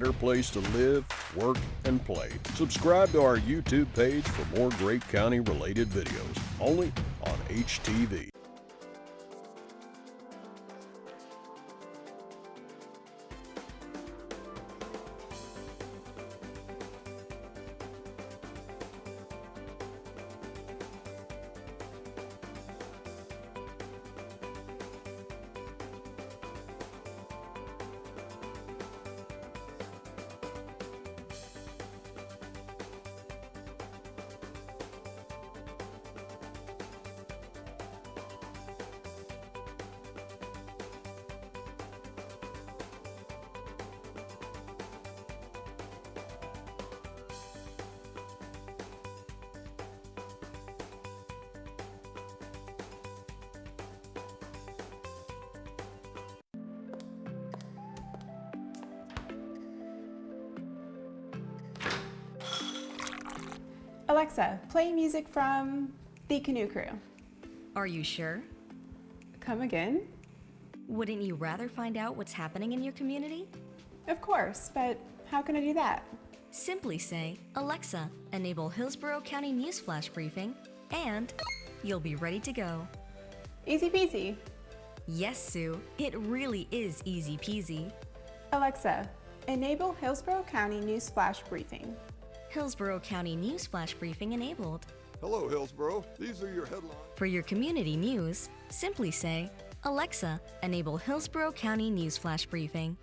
better place to live, work, and play. Subscribe to our YouTube page for more great county-related videos, only on HTV. Alexa, play music from The Canoe Crew. Are you sure? Come again? Wouldn't you rather find out what's happening in your community? Of course, but how can I do that? Simply say, Alexa, enable Hillsborough County News Flash Briefing, and you'll be ready to go. Easy peasy. Yes, Sue, it really is easy peasy. Alexa, enable Hillsborough County News Flash Briefing. Hillsborough County News Flash Briefing enabled. Hello, Hillsborough. These are your headlines. For your community news, simply say, Alexa, enable Hillsborough County News Flash Briefing.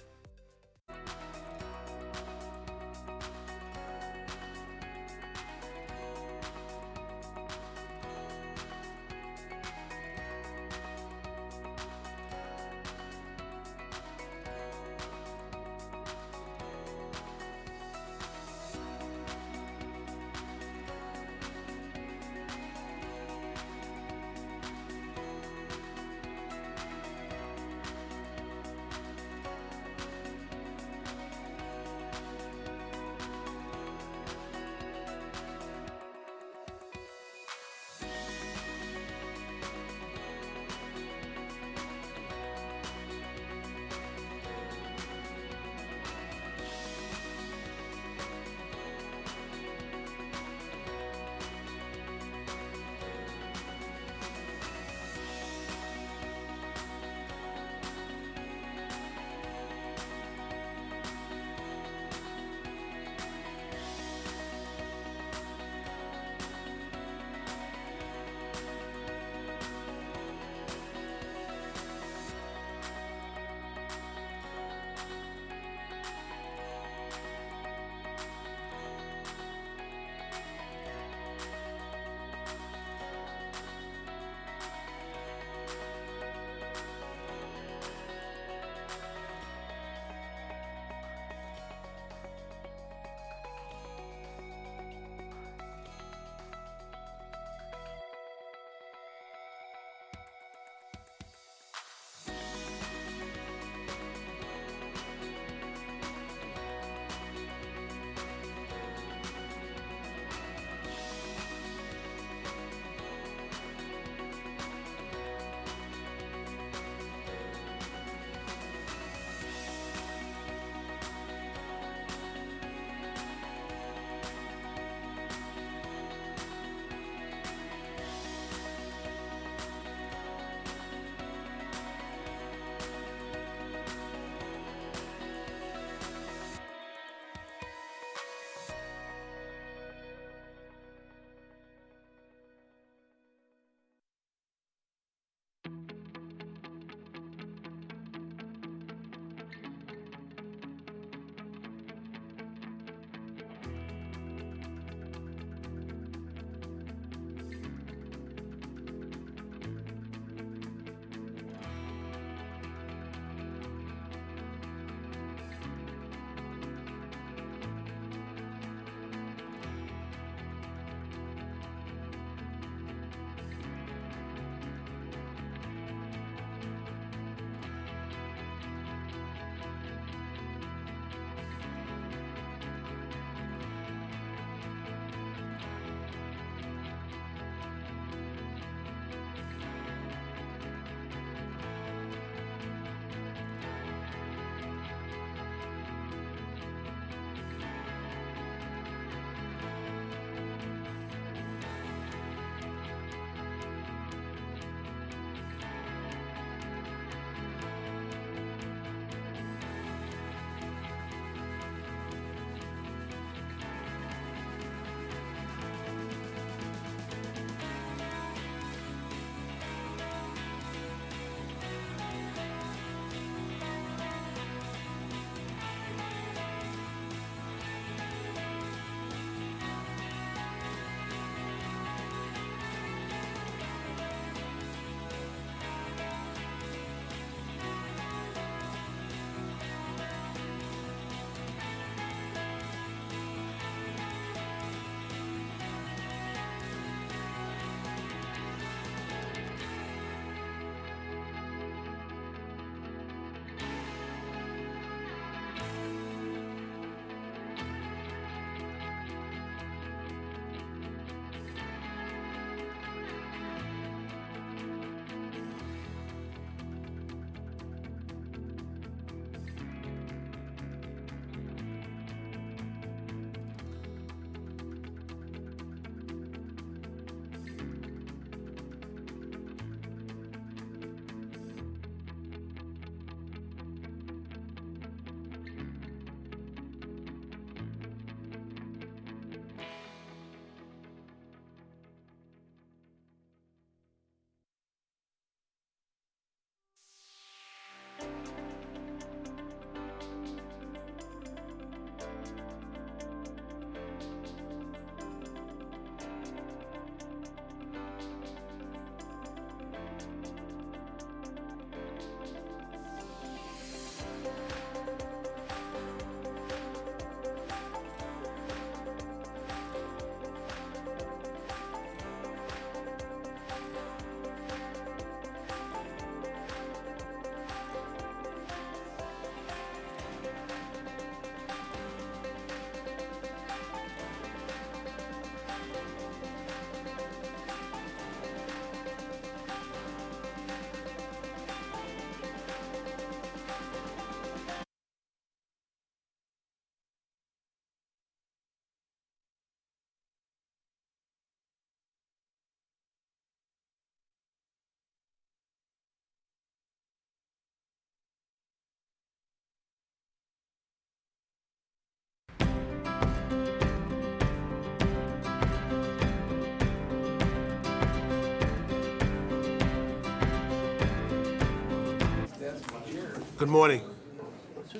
Good morning.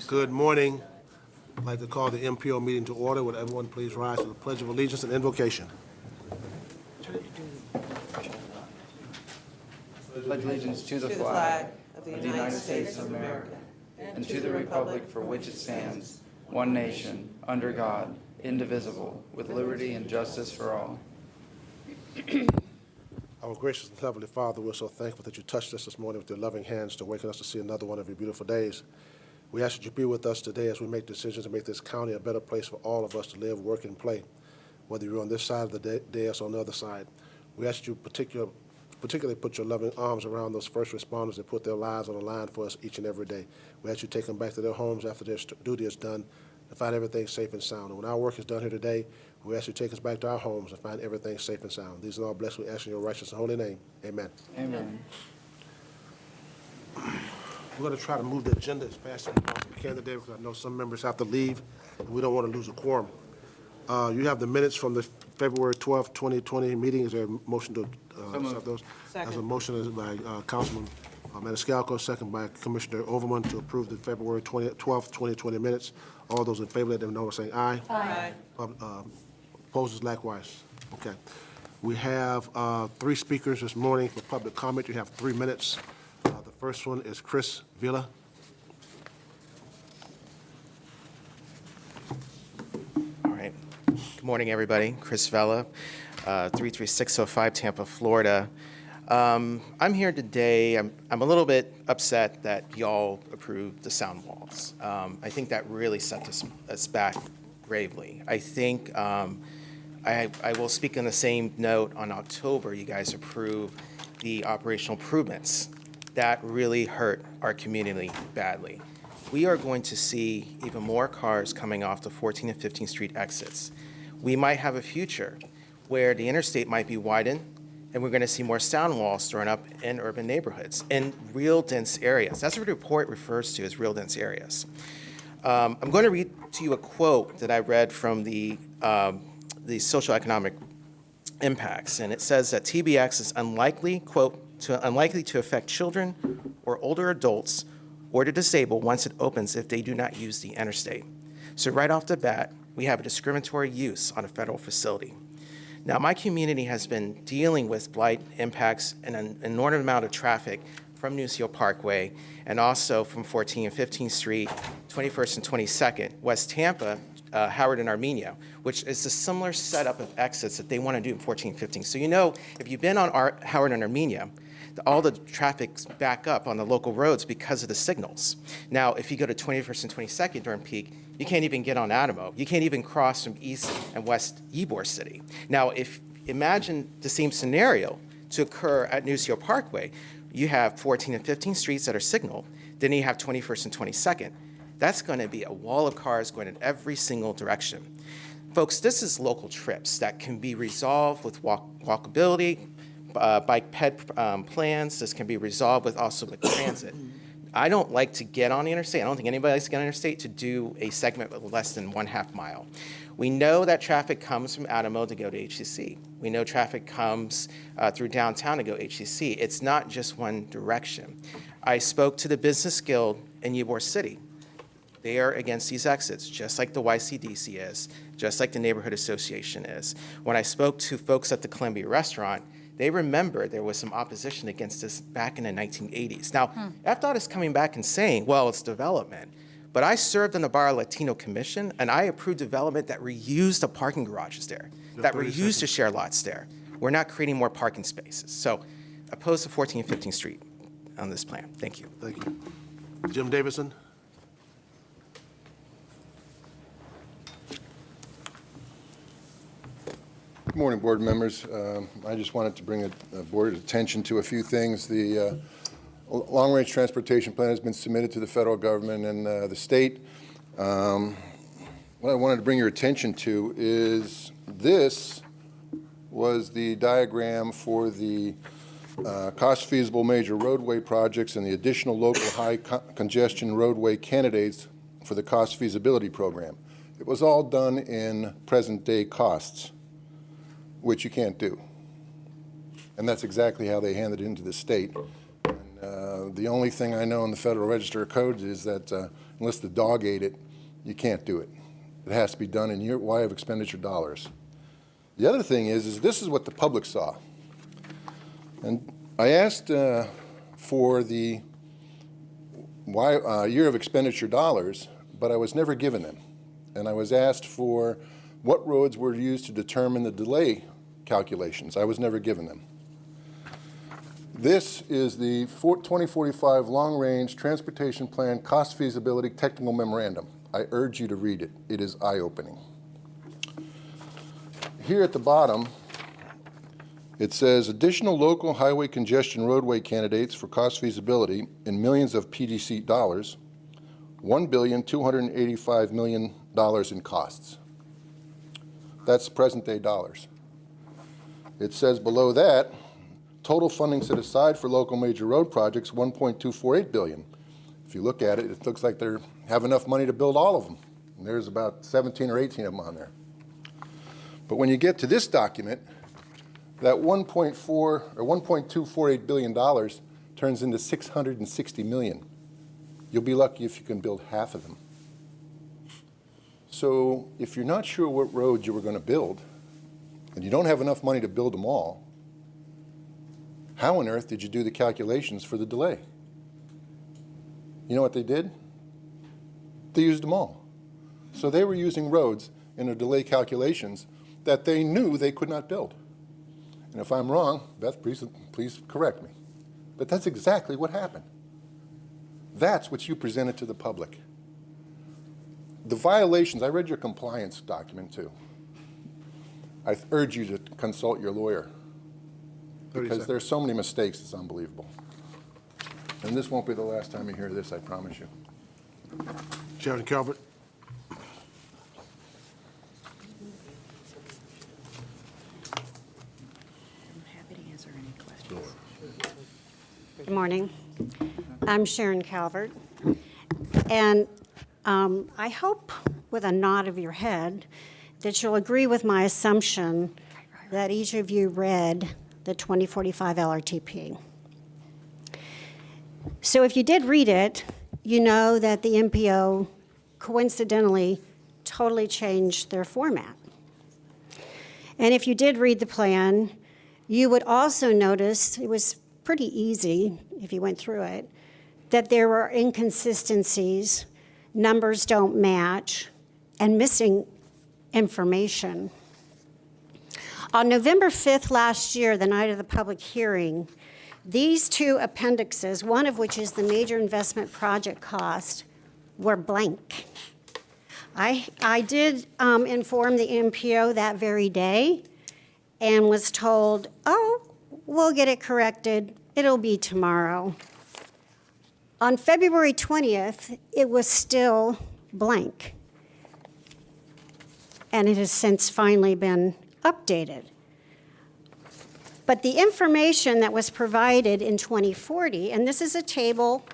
Good morning. I'd like to call the MPO meeting to order. Would everyone please rise to the Pledge of Allegiance and invocation? Pledge allegiance to the flag of the United States of America and to the republic for which it stands, one nation, under God, indivisible, with liberty and justice for all. Our gracious and heavenly Father, we're so thankful that you touched us this morning with your loving hands to awaken us to see another one of your beautiful days. We ask that you be with us today as we make decisions to make this county a better place for all of us to live, work, and play, whether you're on this side of the dais or on the other side. We ask that you particularly put your loving arms around those first responders that put their lives on the line for us each and every day. We ask you to take them back to their homes after their duty is done and find everything safe and sound. And when our work is done here today, we ask you to take us back to our homes and find everything safe and sound. These are all blessed. We ask in your righteous and holy name. Amen. Amen. We're going to try to move the agenda as fast as we possibly can today because I know some members have to leave, and we don't want to lose a quorum. You have the minutes from the February 12th, 2020 meeting. Is there a motion to accept those? Second. As a motion by Councilman Maniscalco, second by Commissioner Overman to approve the February 12th, 2020 minutes. All those in favor, let them know by saying aye. Aye. Opposers likewise. Okay. We have 3 speakers this morning for public comment. You have 3 minutes. The first one is Chris Villa. All right. Good morning, everybody. Chris Vella, 33605 Tampa, Florida. I'm here today. I'm a little bit upset that y'all approved the sound walls. I think that really set us back gravely. I think I will speak on the same note. On October, you guys approved the operational improvements. That really hurt our community badly. We are going to see even more cars coming off the 14th and 15th Street exits. We might have a future where the interstate might be widened, and we're going to see more sound walls thrown up in urban neighborhoods, in real dense areas. That's what the report refers to as real dense areas. I'm going to read to you a quote that I read from the socioeconomic impacts, and it says that TBX is unlikely, quote, unlikely to affect children or older adults or the disabled once it opens if they do not use the interstate. So right off the bat, we have a discriminatory use on a federal facility. Now, my community has been dealing with blight impacts and an enormous amount of traffic from Nusio Parkway and also from 14th and 15th Street, 21st and 22nd, West Tampa, Howard and Armenia, which is a similar setup of exits that they want to do in 14th and 15th. So you know, if you've been on Howard and Armenia, all the traffic's back up on the local roads because of the signals. Now, if you go to 21st and 22nd during peak, you can't even get on Adamo. You can't even cross from East and West Ybor City. Now, if imagine the same scenario to occur at Nusio Parkway, you have 14th and 15th Streets that are signaled, then you have 21st and 22nd. That's going to be a wall of cars going in every single direction. Folks, this is local trips that can be resolved with walkability, bike ped plans. This can be resolved with also with transit. I don't like to get on the interstate. I don't think anybody likes to get on the interstate to do a segment with less than 1/2 mile. We know that traffic comes from Adamo to go to HCC. We know traffic comes through downtown to go HCC. It's not just one direction. I spoke to the Business Guild in Ybor City. They are against these exits, just like the YCDC is, just like the Neighborhood Association is. When I spoke to folks at the Columbia restaurant, they remember there was some opposition against this back in the 1980s. Now, FDOT is coming back and saying, well, it's development. But I served on the Bar Latino Commission, and I approved development that reused the parking garages there, that reused the share lots there. We're not creating more parking spaces. So, opposed to 14th and 15th Street on this plan. Thank you. Thank you. Jim Davidson. Good morning, board members. I just wanted to bring a board attention to a few things. The long-range transportation plan has been submitted to the federal government and the state. What I wanted to bring your attention to is this was the diagram for the cost-feasible major roadway projects and the additional local high-congestion roadway candidates for the cost feasibility program. It was all done in present-day costs, which you can't do. And that's exactly how they handed it into the state. And, The only thing I know in the Federal Register of Codes is that unless the dog ate it, you can't do it. It has to be done in your way of expenditure dollars. The other thing is this is what the public saw. And I asked for the year of expenditure dollars, but I was never given them. And I was asked for what roads were used to determine the delay calculations. I was never given them. This is the 2045 Long-Range Transportation Plan Cost Feasibility Technical Memorandum. I urge you to read it. It is eye-opening. Here at the bottom, it says additional local highway congestion roadway candidates for cost feasibility in millions of PDC dollars, $1,285 million in costs. That's present-day dollars. It says below that, total funding set aside for local major road projects, $1.248 billion. If you look at it, it looks like they have enough money to build all of them. And there's about 17 or 18 of them on there. But when you get to this document, that $1.248 billion turns into $660 million. You'll be lucky if you can build half of them. So if you're not sure what roads you were going to build, and you don't have enough money to build them all, how on earth did you do the calculations for the delay? You know what they did? They used them all. So they were using roads in their delay calculations that they knew they could not build. And if I'm wrong, Beth, please correct me. But that's exactly what happened. That's what you presented to the public. The violations, I read your compliance document too. I urge you to consult your lawyer because there's so many mistakes, it's unbelievable. And this won't be the last time you hear this, I promise you. Sharon Calvert. Good morning. I'm Sharon Calvert, and I hope with a nod of your head that you'll agree with my assumption that each of you read the 2045 LRTP. So if you did read it, you know that the MPO coincidentally totally changed their format. And if you did read the plan, you would also notice, it was pretty easy if you went through it, that there were inconsistencies, numbers don't match, and missing information. On November 5th last year, the night of the public hearing, these two appendixes, one of which is the major investment project cost, were blank. I did inform the MPO that very day and was told, oh, we'll get it corrected. It'll be tomorrow. On February 20th, it was still blank. And it has since finally been updated. But the information that was provided in 2040, and this is a table,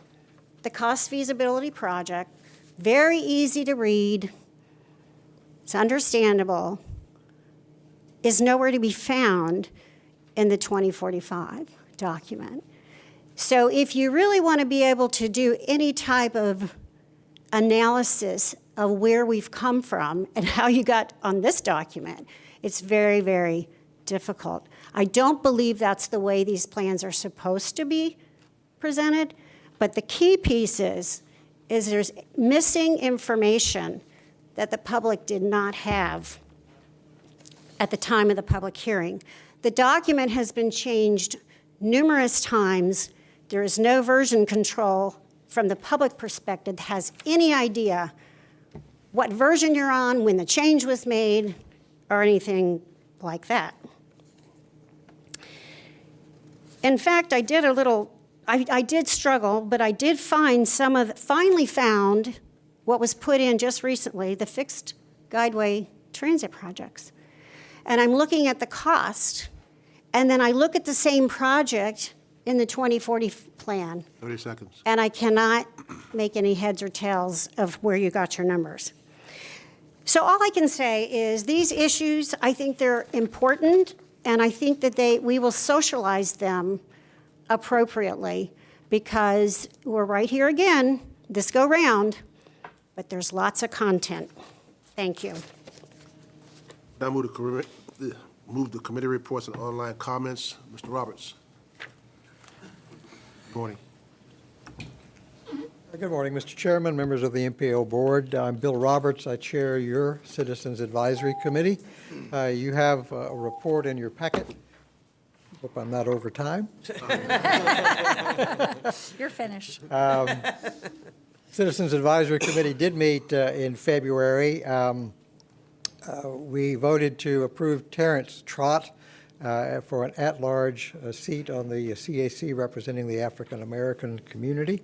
the cost feasibility project, very easy to read, it's understandable, is nowhere to be found in the 2045 document. So if you really want to be able to do any type of analysis of where we've come from and how you got on this document, it's very, very difficult. I don't believe that's the way these plans are supposed to be presented, but the key piece is there's missing information that the public did not have at the time of the public hearing. The document has been changed numerous times. There is no version control from the public perspective that has any idea what version you're on, when the change was made, or anything like that. In fact, I did struggle, but I did find finally found what was put in just recently, the fixed guideway transit projects. And I'm looking at the cost, and then I look at the same project in the 2040 plan. 30 seconds. And I cannot make any heads or tails of where you got your numbers. So all I can say is these issues, I think they're important, and I think that we will socialize them appropriately, because we're right here again, this go round, but there's lots of content. Thank you. Now move the committee reports and online comments. Mr. Roberts. Good morning. Good morning, Mr. Chairman, members of the MPO board. I'm Bill Roberts. I chair your Citizens Advisory Committee. You have a report in your packet. Hope I'm not over time. You're finished. Citizens Advisory Committee did meet in February. We voted to approve Terrence Trott for an at-large seat on the CAC representing the African American community.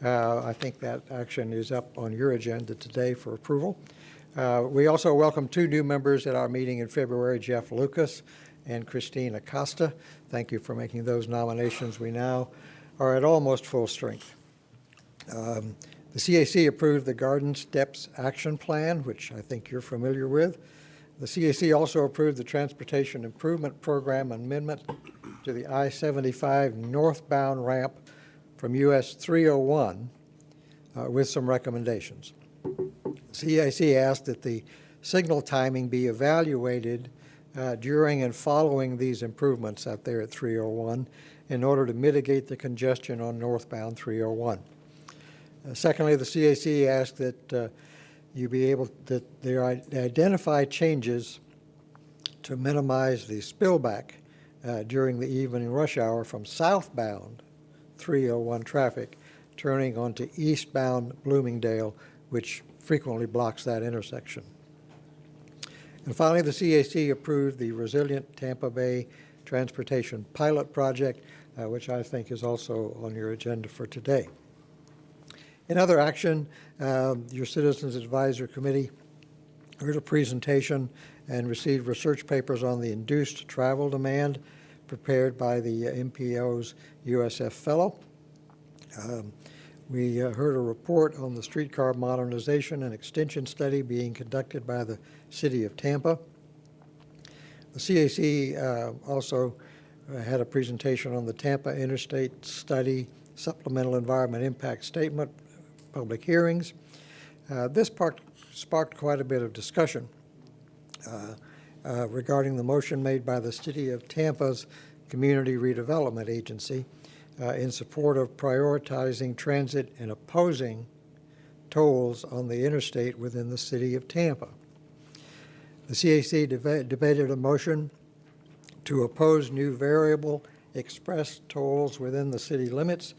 I think that action is up on your agenda today for approval. We also welcomed 2 new members at our meeting in February, Jeff Lucas and Christine Acosta. Thank you for making those nominations. We now are at almost full strength. The CAC approved the Garden Steps Action Plan, which I think you're familiar with. The CAC also approved the Transportation Improvement Program amendment to the I-75 northbound ramp from US 301 with some recommendations. CAC asked that the signal timing be evaluated during and following these improvements out there at 301 in order to mitigate the congestion on northbound 301. Secondly, the CAC asked that you be able that there identify changes to minimize the spillback during the evening rush hour from southbound 301 traffic turning onto eastbound Bloomingdale, which frequently blocks that intersection. And finally, the CAC approved the Resilient Tampa Bay Transportation Pilot Project, which I think is also on your agenda for today. In other action, your Citizens Advisory Committee heard a presentation and received research papers on the induced travel demand prepared by the MPO's USF Fellow. We heard a report on the streetcar modernization and extension study being conducted by the City of Tampa. The CAC also had a presentation on the Tampa Interstate Study Supplemental Environment Impact Statement public hearings. This part sparked quite a bit of discussion regarding the motion made by the City of Tampa's Community Redevelopment Agency in support of prioritizing transit and opposing tolls on the interstate within the City of Tampa. The CAC debated a motion to oppose new variable express tolls within the city limits,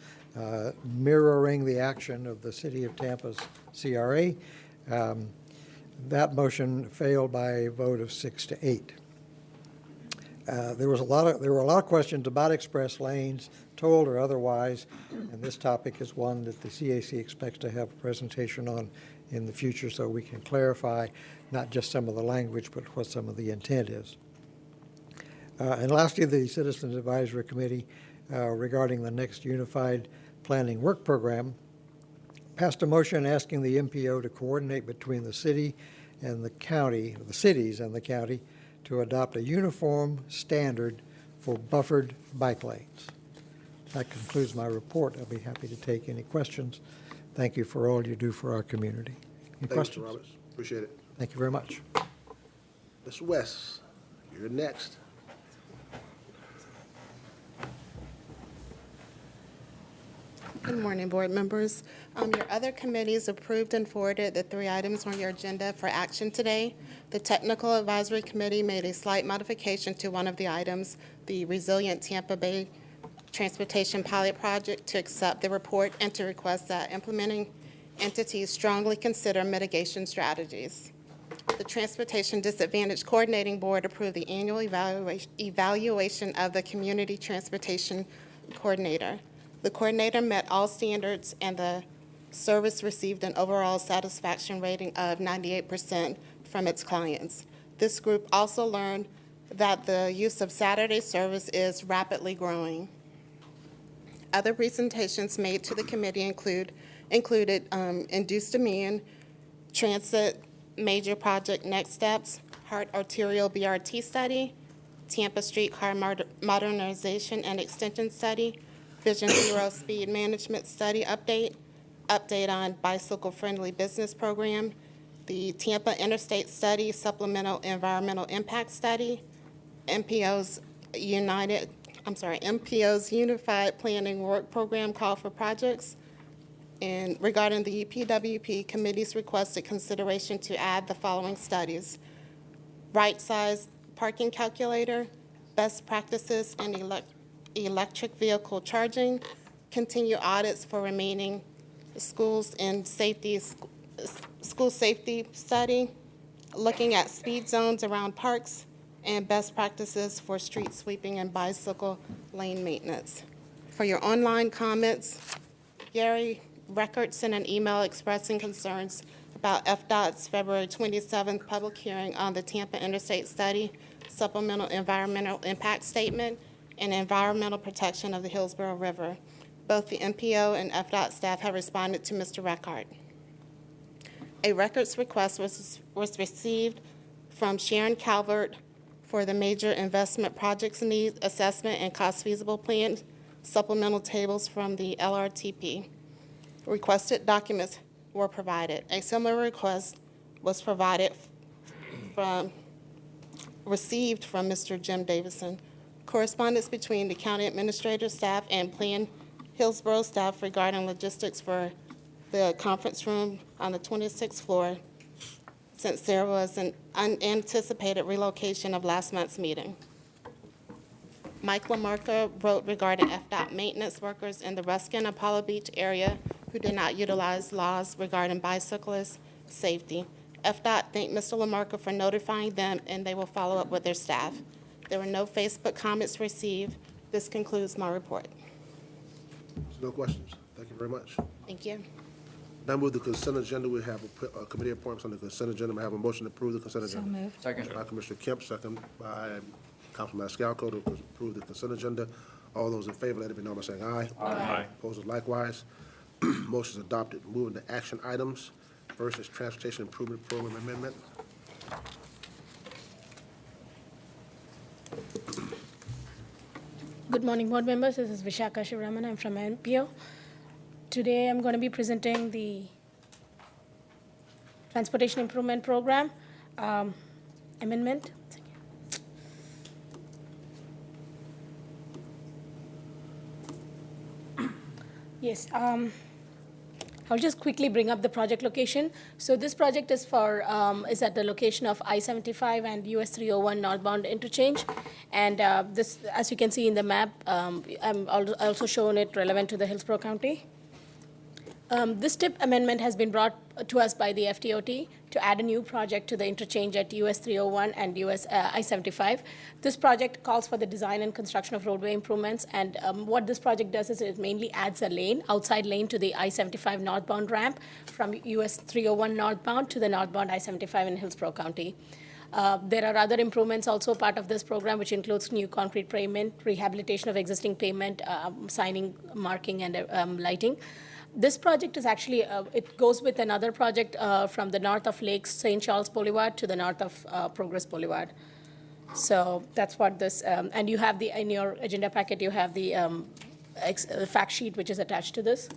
mirroring the action of the City of Tampa's CRA. That motion failed by a vote of 6-8. There were a lot of questions about express lanes, tolled or otherwise, and this topic is one that the CAC expects to have a presentation on in the future so we can clarify not just some of the language, but what some of the intent is. And lastly, the Citizens Advisory Committee regarding the next Unified Planning Work Program passed a motion asking the MPO to coordinate between the city and the county, the cities and the county, to adopt a uniform standard for buffered bike lanes. That concludes my report. I'll be happy to take any questions. Thank you for all you do for our community. Any questions? Mr. Roberts. Appreciate it. Thank you very much. Ms. West, you're next. Good morning, board members. Your other committees approved and forwarded the 3 items on your agenda for action today. The Technical Advisory Committee made a slight modification to one of the items, the Resilient Tampa Bay Transportation Pilot Project, to accept the report and to request that implementing entities strongly consider mitigation strategies. The Transportation Disadvantage Coordinating Board approved the annual evaluation of the Community Transportation Coordinator. The coordinator met all standards, and the service received an overall satisfaction rating of 98% from its clients. This group also learned that the use of Saturday service is rapidly growing. Other presentations made to the committee included induced demand, transit major project next steps, Heart Arterial BRT study, Tampa streetcar modernization and extension study, Vision Zero Speed Management Study update, update on bicycle-friendly business program, the Tampa Interstate Study Supplemental Environmental Impact Study, MPO's Unified Planning Work Program Call for Projects, and regarding the PWP Committee's requested consideration to add the following studies: right-size parking calculator, best practices in electric vehicle charging, continue audits for remaining schools and school safety study, looking at speed zones around parks, and best practices for street sweeping and bicycle lane maintenance. For your online comments, Gary Record sent an email expressing concerns about FDOT's February 27th public hearing on the Tampa Interstate Study Supplemental Environmental Impact Statement and environmental protection of the Hillsborough River. Both the MPO and FDOT staff have responded to Mr. Record. A records request was received from Sharon Calvert for the major investment projects need assessment and cost feasible plan supplemental tables from the LRTP. Requested documents were provided. A similar request was received from Mr. Jim Davison. Correspondence between the county administrator staff and Plan Hillsborough staff regarding logistics for the conference room on the 26th floor, since there was an unanticipated relocation of last month's meeting. Mike LaMarca wrote regarding FDOT maintenance workers in the Ruskin Apollo Beach area who did not utilize laws regarding bicyclist safety. FDOT thanked Mr. LaMarca for notifying them, and they will follow up with their staff. There were no Facebook comments received. This concludes my report. No questions. Thank you very much. Thank you. Now move the consent agenda. We have a committee appointments on the consent agenda. May I have a motion to approve the consent agenda? So moved. Second. By Commissioner Kemp, second by Councilman Mascalco to approve the consent agenda. All those in favor, let it be known by saying aye. Aye. Opposed, likewise. Motion is adopted. Moving to action items. First is Transportation Improvement Program Amendment. Good morning, board members. This is Vishaka Shivaraman. I'm from MPO. Today, I'm going to be presenting the Transportation Improvement Program amendment. Yes. I'll just quickly bring up the project location. So this project is is at the location of I-75 and US 301 northbound interchange. And this, as you can see in the map, I'm also showing it relevant to the Hillsborough County. This TIP amendment has been brought to us by the FTOT to add a new project to the interchange at US 301 and US I-75. This project calls for the design and construction of roadway improvements, and what this project does is it mainly adds a lane, outside lane, to the I-75 northbound ramp from US 301 northbound to the northbound I-75 in Hillsborough County. There are other improvements also part of this program, which includes new concrete pavement, rehabilitation of existing pavement, signing, marking, and lighting. This project is actually, it goes with another project from the north of Lakes St. Charles Boulevard to the north of Progress Boulevard. So that's what this, and you have in your agenda packet, you have the fact sheet which is attached to this.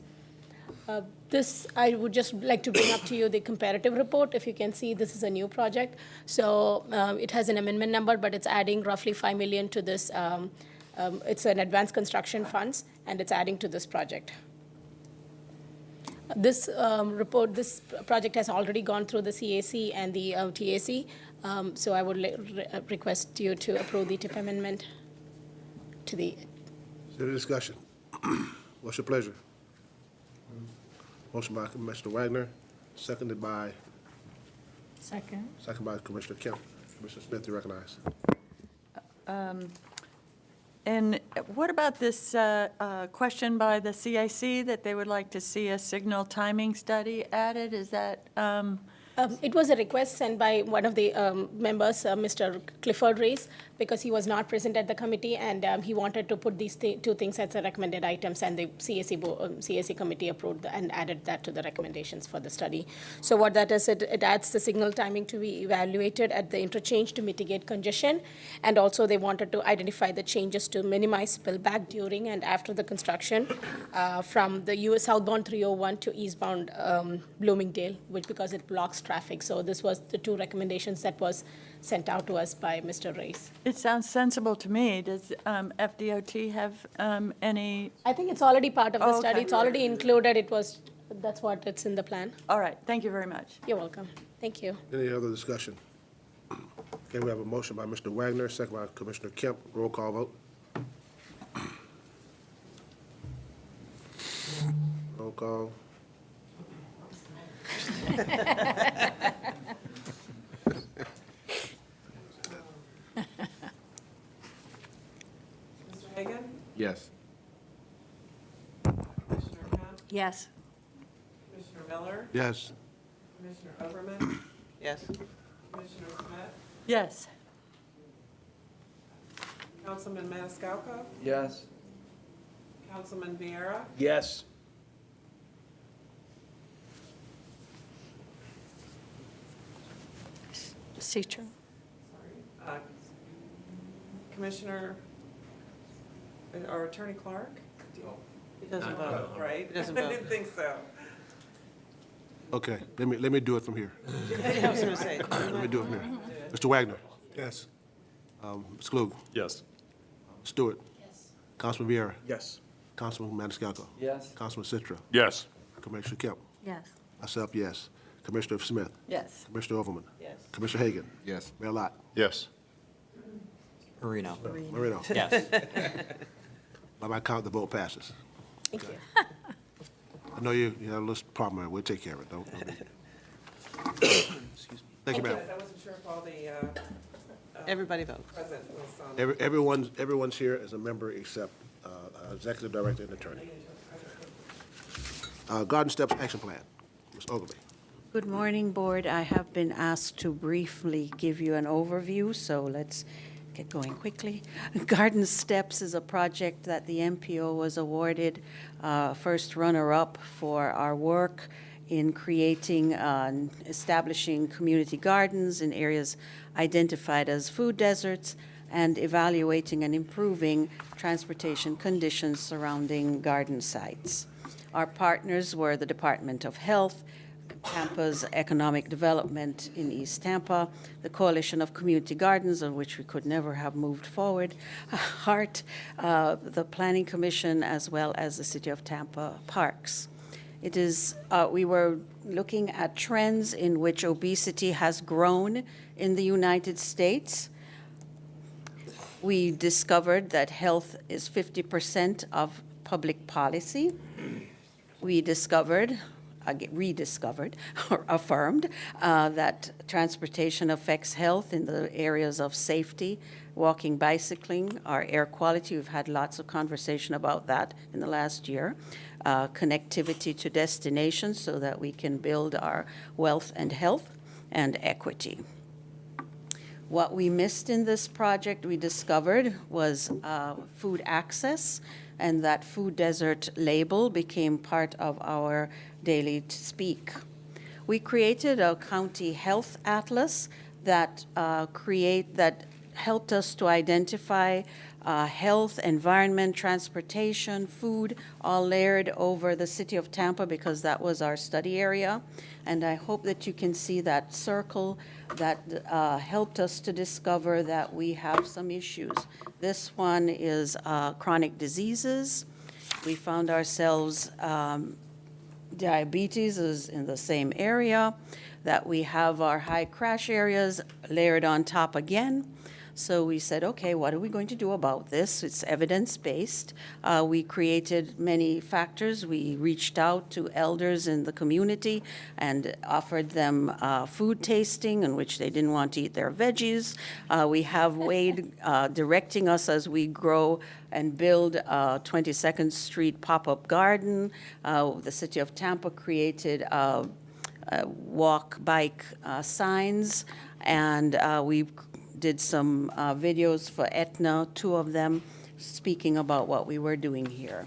I would just like to bring up to you the comparative report. If you can see, this is a new project. So it has an amendment number, but it's adding roughly $5 million to this. It's an advanced construction funds, and it's adding to this project. This this project has already gone through the CAC and the TAC, so I would request you to approve the TIP amendment to the. Is there any discussion? What's your pleasure? Motion by Commissioner Wagner, seconded by? Second. Second by Commissioner Kemp. Commissioner Smith, you recognize. And what about this question by the CIC that they would like to see a signal timing study added? Is that? It was a request sent by one of the members, Mr. Clifford Rees, because he was not present at the committee, and he wanted to put these two things as the recommended items, and the CAC committee approved and added that to the recommendations for the study. So what that is, it adds the signal timing to be evaluated at the interchange to mitigate congestion, and also they wanted to identify the changes to minimize spillback during and after the construction from the US southbound 301 to eastbound Bloomingdale, which because it blocks traffic. So this was the two recommendations that was sent out to us by Mr. Reis. It sounds sensible to me. Does FDOT have any? I think it's already part of the Okay. study. It's already included. That's what it's in the plan. All right, thank you very much. You're welcome. Thank you. Any other discussion? Okay, we have a motion by Mr. Wagner, second by Commissioner Kemp. Roll call vote. Roll call. Mr. Hagan? Yes. Commissioner Kemp? Yes. Commissioner Miller? Yes. Commissioner Overman? Yes. Commissioner Smith? Yes. Councilman Maniscalco? Yes. Councilman Vieira? Yes. Citro. Uh, Commissioner, or Attorney Clark? He doesn't vote, right? He doesn't vote. I didn't think so. Okay, let me do it from here. I was gonna say. Let me do it from here. Mr. Wagner? Yes. Ms. Klug? Yes. Stewart? Yes. Councilman Vieira? Yes. Councilman Maniscalco? Yes. Councilman Citro? Yes. Commissioner Kemp? Yes. Myself, yes. Commissioner Smith? Yes. Commissioner Overman? Yes. Commissioner Hagan? Yes. Mayor Lott? Yes. Marino. Marino? Yes. By my count, the vote passes. Thank you. I know you have a little problem, we'll take care of it, don't Excuse me. Thank you, ma'am. I wasn't sure if all the, Everybody votes. present was on. Everyone's here as a member except Executive Director and Attorney. Garden Steps Action Plan, Ms. Ogilvy. Good morning, Board. I have been asked to briefly give you an overview, so let's get going quickly. Garden Steps is a project that the MPO was awarded first runner-up for our work in creating and establishing community gardens in areas identified as food deserts and evaluating and improving transportation conditions surrounding garden sites. Our partners were the Department of Health, Tampa's Economic Development in East Tampa, the Coalition of Community Gardens, on which we could never have moved forward, HART, the Planning Commission, as well as the City of Tampa Parks. It is, we were looking at trends in which obesity has grown in the United States. We discovered that health is 50% of public policy. We discovered, rediscovered, or affirmed that transportation affects health in the areas of safety, walking, bicycling, our air quality. We've had lots of conversation about that in the last year. Connectivity to destinations so that we can build our wealth and health and equity. What we missed in this project, we discovered, was food access, and that food desert label became part of our daily speak. We created a county health atlas that helped us to identify health, environment, transportation, food, all layered over the city of Tampa because that was our study area. And I hope that you can see that circle that helped us to discover that we have some issues. This one is chronic diseases. We found ourselves, diabetes is in the same area, that we have our high crash areas layered on top again. So we said, okay, what are we going to do about this? It's evidence-based. We created many factors. We reached out to elders in the community and offered them food tasting in which they didn't want to eat their veggies. We have Wade directing us as we grow and build a 22nd Street pop-up garden. The City of Tampa created walk, bike signs, and we did some videos for Etna, 2 of them, speaking about what we were doing here.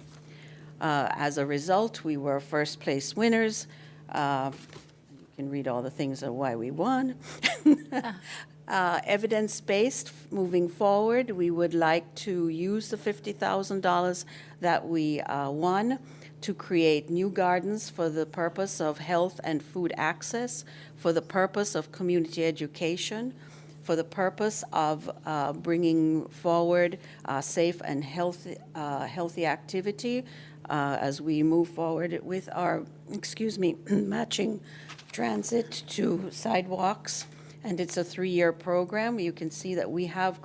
As a result, we were first place winners. You can read all the things of why we won. Evidence-based, moving forward, we would like to use the $50,000 that we won to create new gardens for the purpose of health and food access, for the purpose of community education, for the purpose of bringing forward safe and healthy activity as we move forward with our, matching transit to sidewalks. And it's a 3-year program. You can see that we have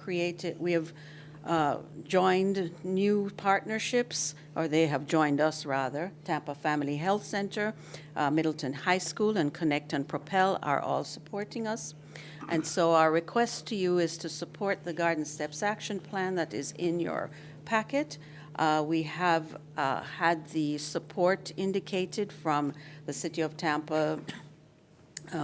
joined new partnerships, or they have joined us rather. Tampa Family Health Center, Middleton High School, and Connect and Propel are all supporting us. And so our request to you is to support the Garden Steps Action Plan that is in your packet. We have had the support indicated from the City of Tampa.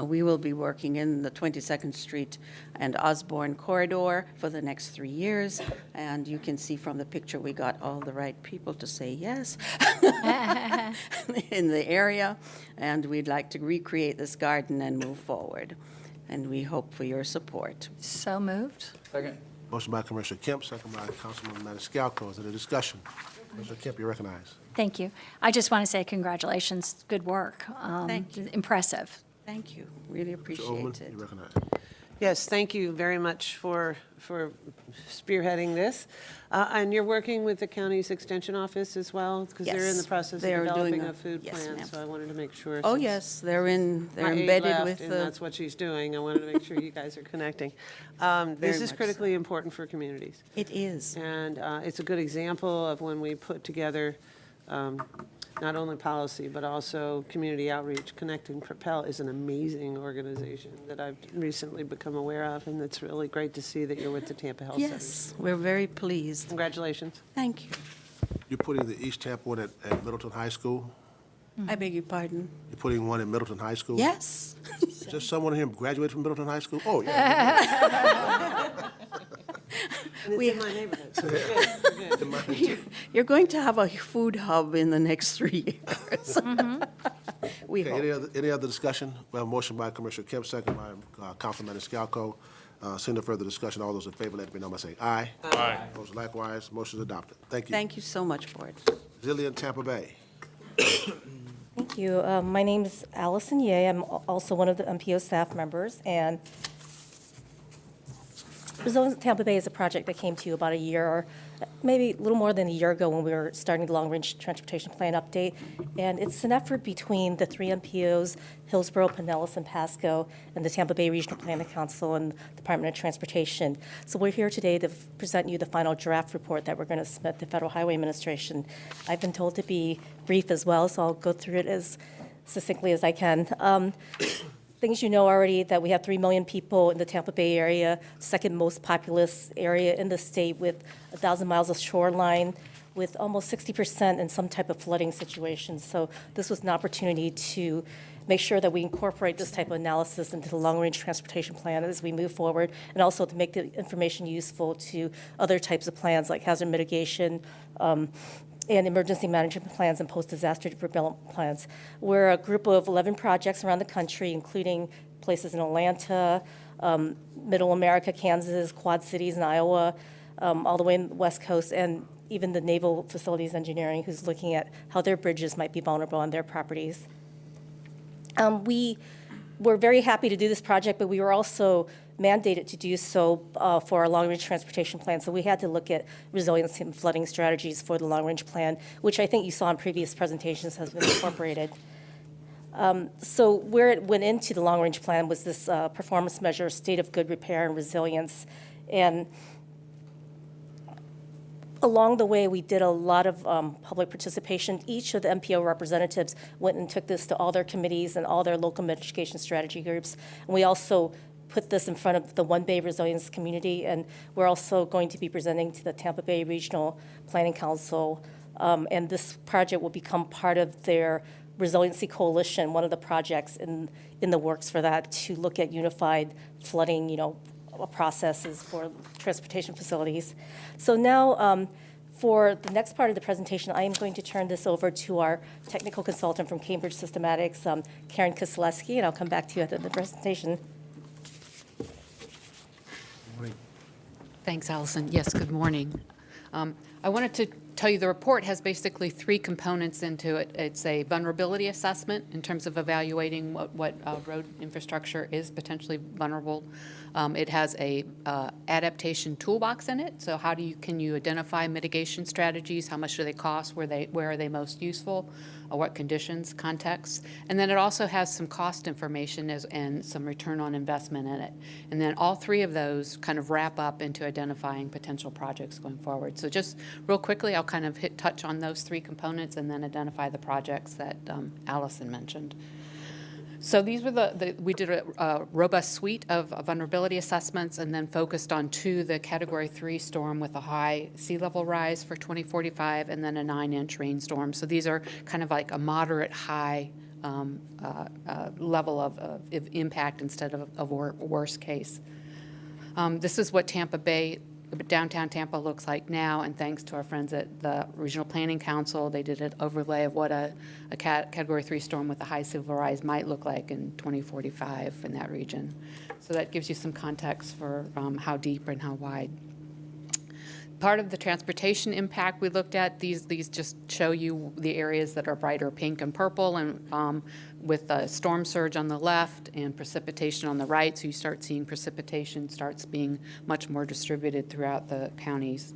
We will be working in the 22nd Street and Osborne corridor for the next 3 years. And you can see from the picture we got all the right people to say yes in the area. And we'd like to recreate this garden and move forward. And we hope for your support. So moved. Second. Motion by Commissioner Kemp, second by Councilman Maniscalco. Is there a discussion? Commissioner Kemp, you're recognized. Thank you. I just want to say congratulations. Good work. Thank you. Impressive. Thank you. Really appreciate Ullman, it. you're recognized. Yes, thank you very much for spearheading this. And you're working with the county's extension office as well? Because they're in the Yes, process of they are developing doing a food yes, plan, ma'am. so I wanted to make sure. Oh, since yes, they're my aide embedded left with and the. that's what she's doing. I wanted to make sure you guys are connecting. This Very is much so. critically important for communities. It is. And it's a good example of when we put together not only policy, but also community outreach. Connect and Propel is an amazing organization that I've recently become aware of, and it's really great to see that you're with the Tampa Health Center. Yes, we're very pleased. Congratulations. Thank you. You're putting the East Tampa one at Middleton High School? I beg your pardon? You're putting one in Middleton High School? Yes. Is there someone here graduated from Middleton High School? Oh, yeah. And it's in my neighborhood. You're going to have a food hub in the next 3 years. We Okay, hope. any other discussion? We have a motion by Commissioner Kemp, second by Councilman Maniscalco. Seeing no further discussion, all those in favor, let it be known by saying aye. Aye. Opposed likewise, motion is adopted. Thank you. Thank you so much for it. Zillion, Tampa Bay. Thank you. My name is Allison Ye. I'm also one of the MPO staff members, and Resilience Tampa Bay is a project that came to you about a year, or maybe a little more than a year ago when we were starting the long-range transportation plan update. And it's an effort between the 3 MPOs, Hillsborough, Pinellas, and Pasco, and the Tampa Bay Regional Planning Council and Department of Transportation. So we're here today to present you the final draft report that we're going to submit to the Federal Highway Administration. I've been told to be brief as well, so I'll go through it as succinctly as I can. Things you know already, that we have 3 million people in the Tampa Bay area, second most populous area in the state with 1,000 miles of shoreline, with almost 60% in some type of flooding situation. So this was an opportunity to make sure that we incorporate this type of analysis into the long-range transportation plan as we move forward, and also to make the information useful to other types of plans like hazard mitigation, and emergency management plans and post-disaster development plans. We're a group of 11 projects around the country, including places in Atlanta, Middle America, Kansas, Quad Cities in Iowa, all the way in the West Coast, and even the Naval Facilities Engineering, who's looking at how their bridges might be vulnerable on their properties. We were very happy to do this project, but we were also mandated to do so for our long-range transportation plan. So we had to look at resilience and flooding strategies for the long-range plan, which I think you saw in previous presentations has been incorporated. So where it went into the long-range plan was this performance measure, state of good repair and resilience. And along the way, we did a lot of public participation. Each of the MPO representatives went and took this to all their committees and all their local mitigation strategy groups. And we also put this in front of the One Bay Resilience community, and we're also going to be presenting to the Tampa Bay Regional Planning Council. And this project will become part of their Resiliency Coalition, one of the projects in the works for that, to look at unified flooding, processes for transportation facilities. So now, for the next part of the presentation, I am going to turn this over to our technical consultant from Cambridge Systematics, Karen Kosleski, and I'll come back to you at the end of the presentation. Thanks, Allison. Yes, good morning. I wanted to tell you the report has basically three components into it. It's a vulnerability assessment in terms of evaluating what road infrastructure is potentially vulnerable. It has a adaptation toolbox in it. So how can you identify mitigation strategies? How much do they cost? Where are they most useful? What conditions, contexts? And then it also has some cost information and some return on investment in it. And then all three of those kind of wrap up into identifying potential projects going forward. So just real quickly, I'll kind of touch on those three components and then identify the projects that Allison mentioned. So these were we did a robust suite of vulnerability assessments and then focused on the Category 3 storm with a high sea level rise for 2045 and then a 9-inch rainstorm. So these are kind of like a moderate high level of impact instead of a worst case. This is what downtown Tampa looks like now, and thanks to our friends at the Regional Planning Council, they did an overlay of what a Category 3 storm with a high sea level rise might look like in 2045 in that region. So that gives you some context for how deep and how wide. Part of the transportation impact we looked at, these just show you the areas that are brighter pink and purple, and with the storm surge on the left and precipitation on the right, so you start seeing precipitation starts being much more distributed throughout the counties,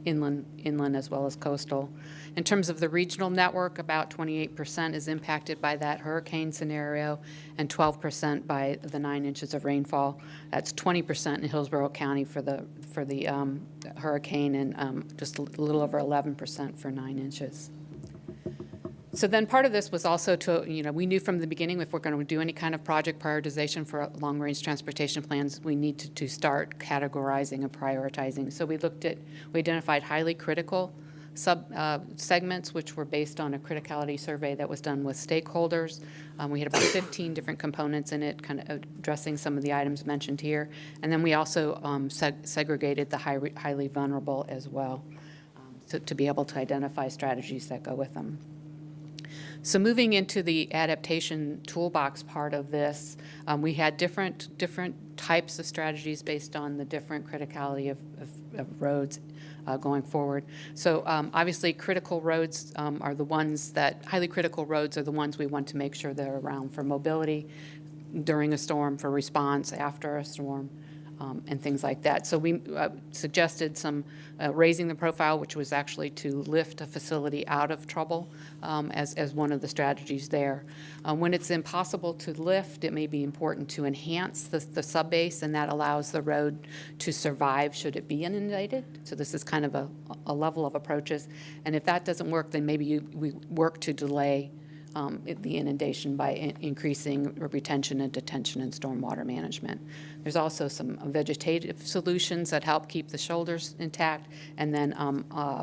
inland as well as coastal. In terms of the regional network, about 28% is impacted by that hurricane scenario and 12% by the 9 inches of rainfall. That's 20% in Hillsborough County for the hurricane and just a little over 11% for 9 inches. So then part of this was also we knew from the beginning if we're going to do any kind of project prioritization for long-range transportation plans, we need to start categorizing and prioritizing. So we identified highly critical segments, which were based on a criticality survey that was done with stakeholders. We had about 15 different components in it, kind of addressing some of the items mentioned here. And then we also segregated the highly vulnerable as well to be able to identify strategies that go with them. So moving into the adaptation toolbox part of this, we had different types of strategies based on the different criticality of roads going forward. So obviously critical roads are the ones highly critical roads are the ones we want to make sure they're around for mobility during a storm, for response after a storm, and things like that. So we suggested some raising the profile, which was actually to lift a facility out of trouble as one of the strategies there. When it's impossible to lift, it may be important to enhance the subbase, and that allows the road to survive should it be inundated. So this is kind of a level of approaches. And if that doesn't work, then maybe we work to delay the inundation by increasing retention and detention and stormwater management. There's also some vegetative solutions that help keep the shoulders intact, and then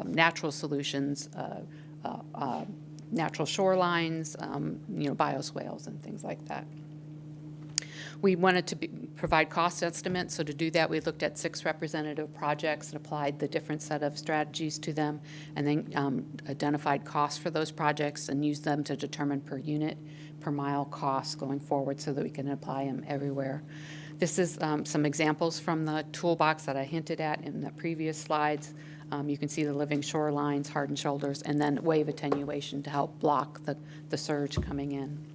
natural solutions, natural shorelines, bioswales and things like that. We wanted to provide cost estimates, so to do that we looked at 6 representative projects and applied the different set of strategies to them, and then identified costs for those projects and used them to determine per unit, per mile costs going forward so that we can apply them everywhere. This is some examples from the toolbox that I hinted at in the previous slides. You can see the living shorelines, hardened shoulders, and then wave attenuation to help block the surge coming in.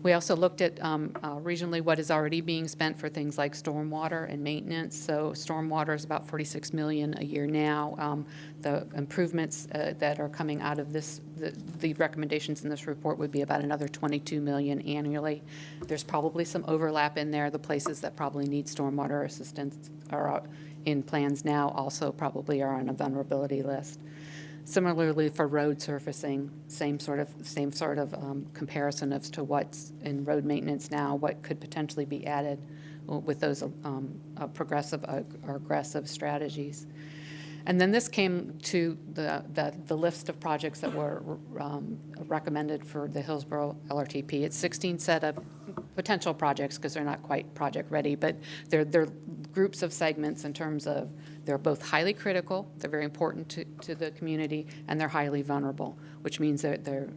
We also looked at regionally what is already being spent for things like stormwater and maintenance. So stormwater is about $46 million a year now. The improvements that are coming out of the recommendations in this report would be about another $22 million annually. There's probably some overlap in there. The places that probably need stormwater assistance are in plans now also probably are on a vulnerability list. Similarly, for road surfacing, same sort of comparison as to what's in road maintenance now, what could potentially be added with those progressive or aggressive strategies. And then this came to the list of projects that were recommended for the Hillsborough LRTP. It's 16 set of potential projects because they're not quite project ready, but they're groups of segments in terms of they're both highly critical, they're very important to the community, and they're highly vulnerable, which means that the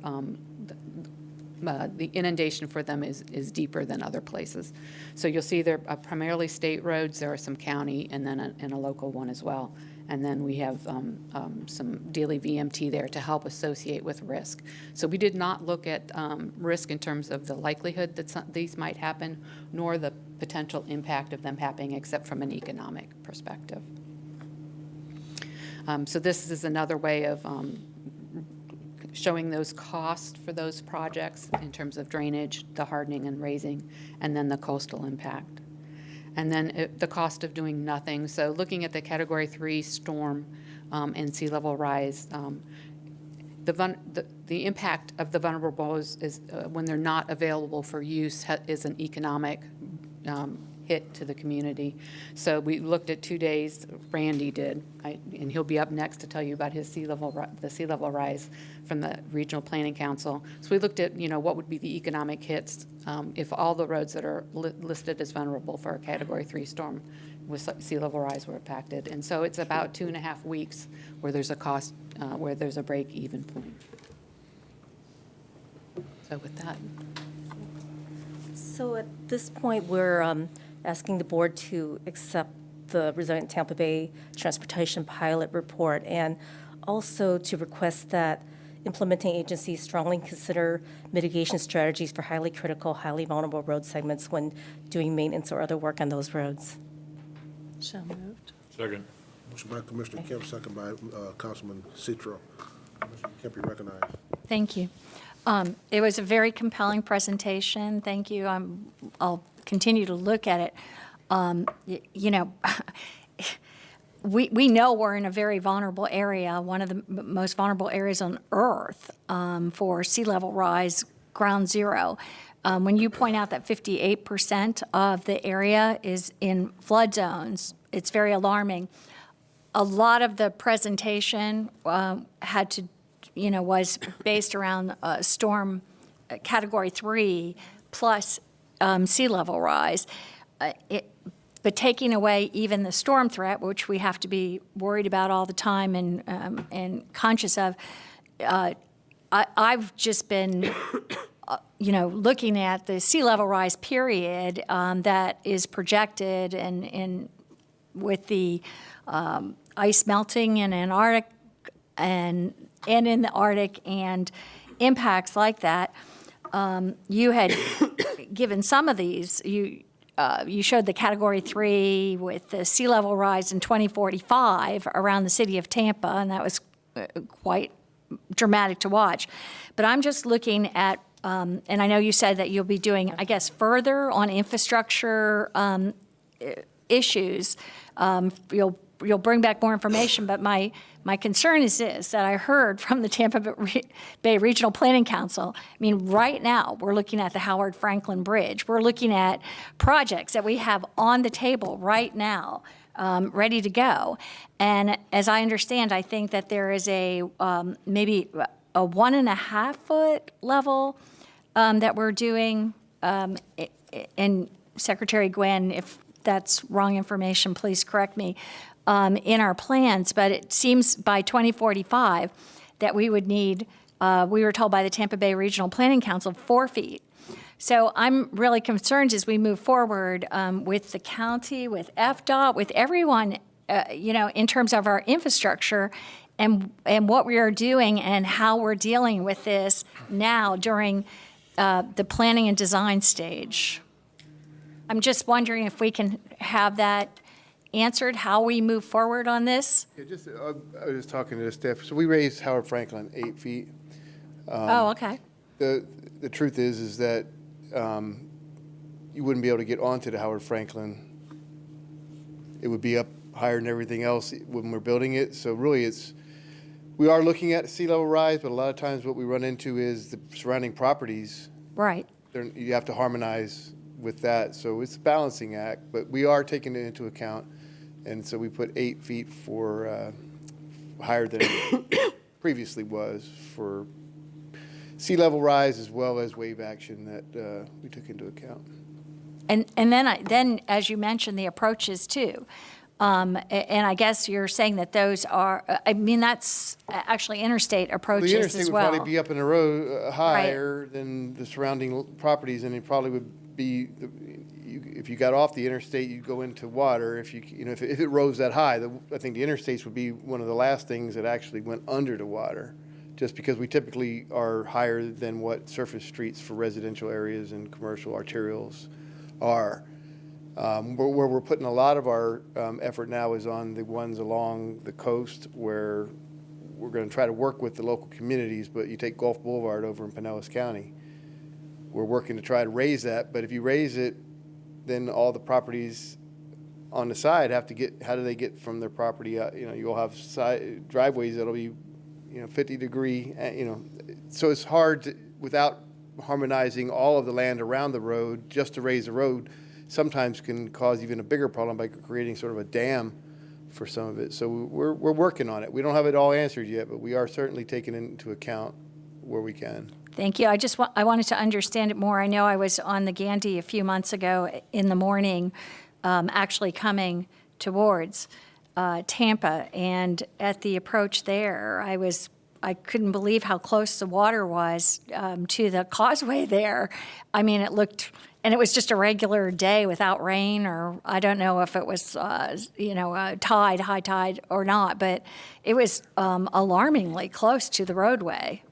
inundation for them is deeper than other places. So you'll see they're primarily state roads, there are some county, and then a local one as well. And then we have some daily VMT there to help associate with risk. So we did not look at risk in terms of the likelihood that these might happen, nor the potential impact of them happening, except from an economic perspective. So this is another way of showing those costs for those projects in terms of drainage, the hardening and raising, and then the coastal impact. And then the cost of doing nothing. So looking at the Category 3 storm and sea level rise, the impact of the vulnerable is when they're not available for use is an economic hit to the community. So we looked at 2 days, Randy did, and he'll be up next to tell you about his the sea level rise from the Regional Planning Council. So we looked at, what would be the economic hits if all the roads that are listed as vulnerable for a Category 3 storm with sea level rise were impacted. And so it's about 2.5 weeks where there's a cost, where there's a break-even point. So with that. So at this point, we're asking the board to accept the Resilient Tampa Bay Transportation Pilot Report, and also to request that implementing agencies strongly consider mitigation strategies for highly critical, highly vulnerable road segments when doing maintenance or other work on those roads. So moved. Second. Motion by Commissioner Kemp, second by Councilman Citro. Commissioner Kemp, you recognized. Thank you. It was a very compelling presentation. Thank you. I'll continue to look at it. We know we're in a very vulnerable area, one of the most vulnerable areas on Earth for sea level rise, ground zero. When you point out that 58% of the area is in flood zones, it's very alarming. A lot of the presentation was based around storm Category 3 plus sea level rise. But taking away even the storm threat, which we have to be worried about all the time and conscious of, I've just been, looking at the sea level rise period that is projected, and with the ice melting in Antarctic and in the Arctic and impacts like that. You had given some of these. You showed the Category 3 with the sea level rise in 2045 around the city of Tampa, and that was quite dramatic to watch. But I'm just looking at, and I know you said that you'll be doing, I guess, further on infrastructure issues. You'll bring back more information, but my concern is this, that I heard from the Tampa Bay Regional Planning Council. I mean, right now, we're looking at the Howard Franklin Bridge. We're looking at projects that we have on the table right now, ready to go. And as I understand, I think that there is maybe a 1.5 foot level that we're doing. And Secretary Gwynn, if that's wrong information, please correct me, in our plans, but it seems by 2045 that we would need, we were told by the Tampa Bay Regional Planning Council, 4 feet. So I'm really concerned as we move forward with the county, with FDOT, with everyone, in terms of our infrastructure and what we are doing and how we're dealing with this now during the planning and design stage. I'm just wondering if we can have that answered, how we move forward on this? Yeah, I was talking to the staff. So we raised Howard Franklin 8 feet. Okay. The truth is that you wouldn't be able to get onto the Howard Franklin. It would be up higher than everything else when we're building it. So really we are looking at sea level rise, but a lot of times what we run into is the surrounding properties. Right. You have to harmonize with that. So it's a balancing act, but we are taking it into account. And so we put 8 feet for higher than it previously was for sea level rise as well as wave action that we took into account. And then, as you mentioned, the approaches too. And I guess you're saying that those are, I mean, that's actually interstate approaches The interstate as would well. probably be up in the road higher than the surrounding properties, and it probably would be, if you got off the interstate, you'd go into water. If if it rose that high, I think the interstates would be one of the last things that actually went under the water, just because we typically are higher than what surface streets for residential areas and commercial arterials are. Where we're putting a lot of our effort now is on the ones along the coast, where we're going to try to work with the local communities. But you take Gulf Boulevard over in Pinellas County, we're working to try to raise that. But if you raise it, then all the properties on the side have to get, how do they get from their property? You'll have driveways that'll be 50-degree, so it's hard to, without harmonizing all of the land around the road, just to raise the road sometimes can cause even a bigger problem by creating sort of a dam for some of it. So we're working on it. We don't have it all answered yet, but we are certainly taking into account where we can. Thank you. I wanted to understand it more. I know I was on the Gandy a few months ago in the morning, actually coming towards Tampa, and at the approach there, I couldn't believe how close the water was to the causeway there. I mean, it looked, and it was just a regular day without rain, or I don't know if it was, high tide or not, but it was alarmingly close to the roadway.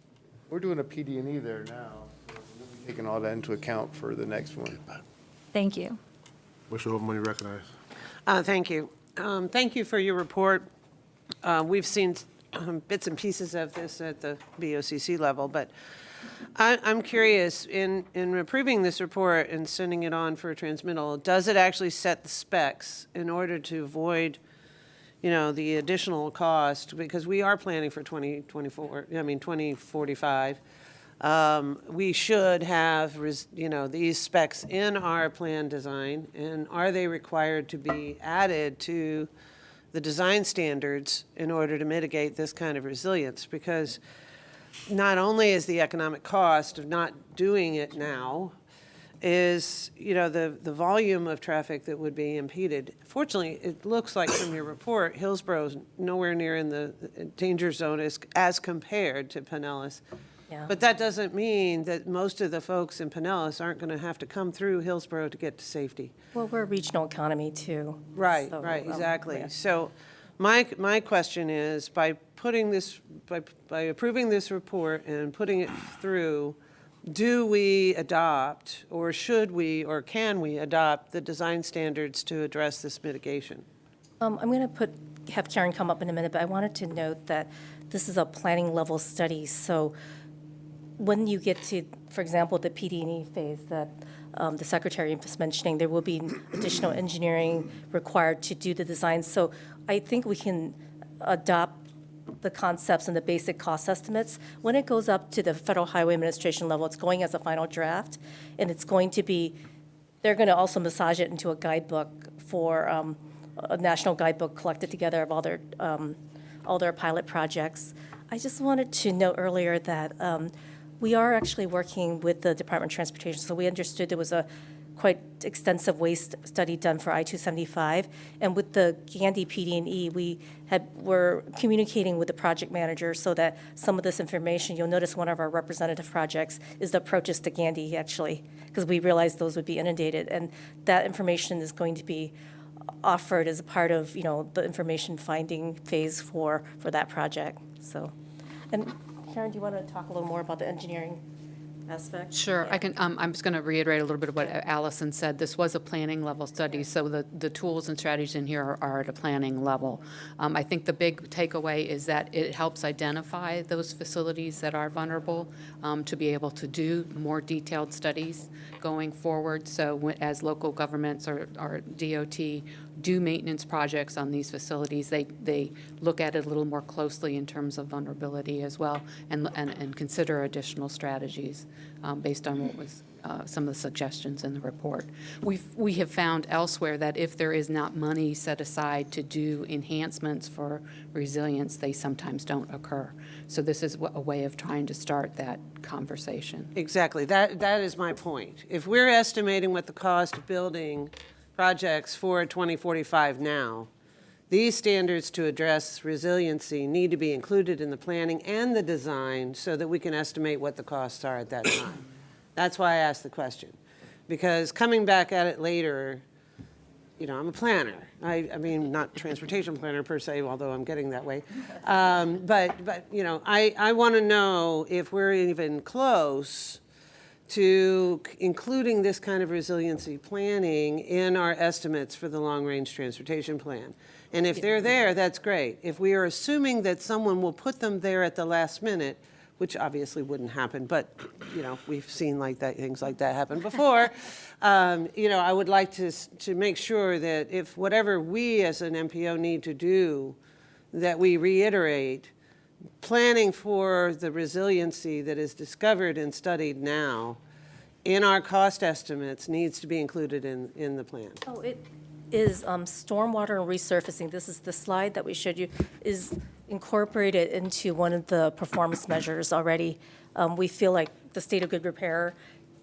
We're doing a PD&E there now, so we'll be taking all that into account for the next one. Thank you. Mr. Overman, you recognize. Thank you. Thank you for your report. We've seen bits and pieces of this at the BOCC level, but I'm curious, in approving this report and sending it on for a transmittal, does it actually set the specs in order to avoid, the additional cost? Because we are planning for 2045. We should have, these specs in our plan design, and are they required to be added to the design standards in order to mitigate this kind of resilience? Because not only is the economic cost of not doing it now is, the volume of traffic that would be impeded. Fortunately, it looks like from your report, Hillsborough's nowhere near in the danger zone as compared to Pinellas. Yeah. But that doesn't mean that most of the folks in Pinellas aren't going to have to come through Hillsborough to get to safety. Well, we're a regional economy too. Right, so, right, exactly. Yeah. So my question is, by putting this, by approving this report and putting it through, do we adopt, or should we, or can we adopt the design standards to address this mitigation? I'm going to have Karen come up in a minute, but I wanted to note that this is a planning level study. So when you get to, for example, the PD&E phase that the Secretary was mentioning, there will be additional engineering required to do the design. So I think we can adopt the concepts and the basic cost estimates. When it goes up to the Federal Highway Administration level, it's going as a final draft, and it's going to be, they're going to also massage it into a guidebook for a national guidebook collected together of all their pilot projects. I just wanted to note earlier that we are actually working with the Department of Transportation. So we understood there was a quite extensive waste study done for I-275. And with the Gandy PD&E, we're communicating with the project manager so that some of this information, you'll notice one of our representative projects is the approaches to Gandy, actually, because we realized those would be inundated. And that information is going to be offered as a part of, the information finding phase for that project. So, and Karen, do you want to talk a little more about the engineering aspect? Sure, Yeah. I can. I'm just going to reiterate a little bit of what Allison said. This was a planning level study, so the tools and strategies in here are at a planning level. I think the big takeaway is that it helps identify those facilities that are vulnerable to be able to do more detailed studies going forward. So as local governments or DOT do maintenance projects on these facilities, they look at it a little more closely in terms of vulnerability as well, and consider additional strategies based on what was some of the suggestions in the report. We have found elsewhere that if there is not money set aside to do enhancements for resilience, they sometimes don't occur. So this is a way of trying to start that conversation. Exactly. That is my point. If we're estimating what the cost of building projects for 2045 now, these standards to address resiliency need to be included in the planning and the design so that we can estimate what the costs are at that time. That's why I asked the question. Because coming back at it later, you know, I'm a planner. I mean, not transportation planner per se, although I'm getting that way. But you know, I want to know if we're even close to including this kind of resiliency planning in our estimates for the long-range transportation plan. And if they're there, that's great. If we are assuming that someone will put them there at the last minute, which obviously wouldn't happen, but you know, we've seen things like that happen before. You know, I would like to make sure that if whatever we as an MPO need to do, that we reiterate planning for the resiliency that is discovered and studied now in our cost estimates needs to be included in the plan. Oh, it is stormwater and resurfacing. This is the slide that we showed you, is incorporated into one of the performance measures already. We feel like the state of good repair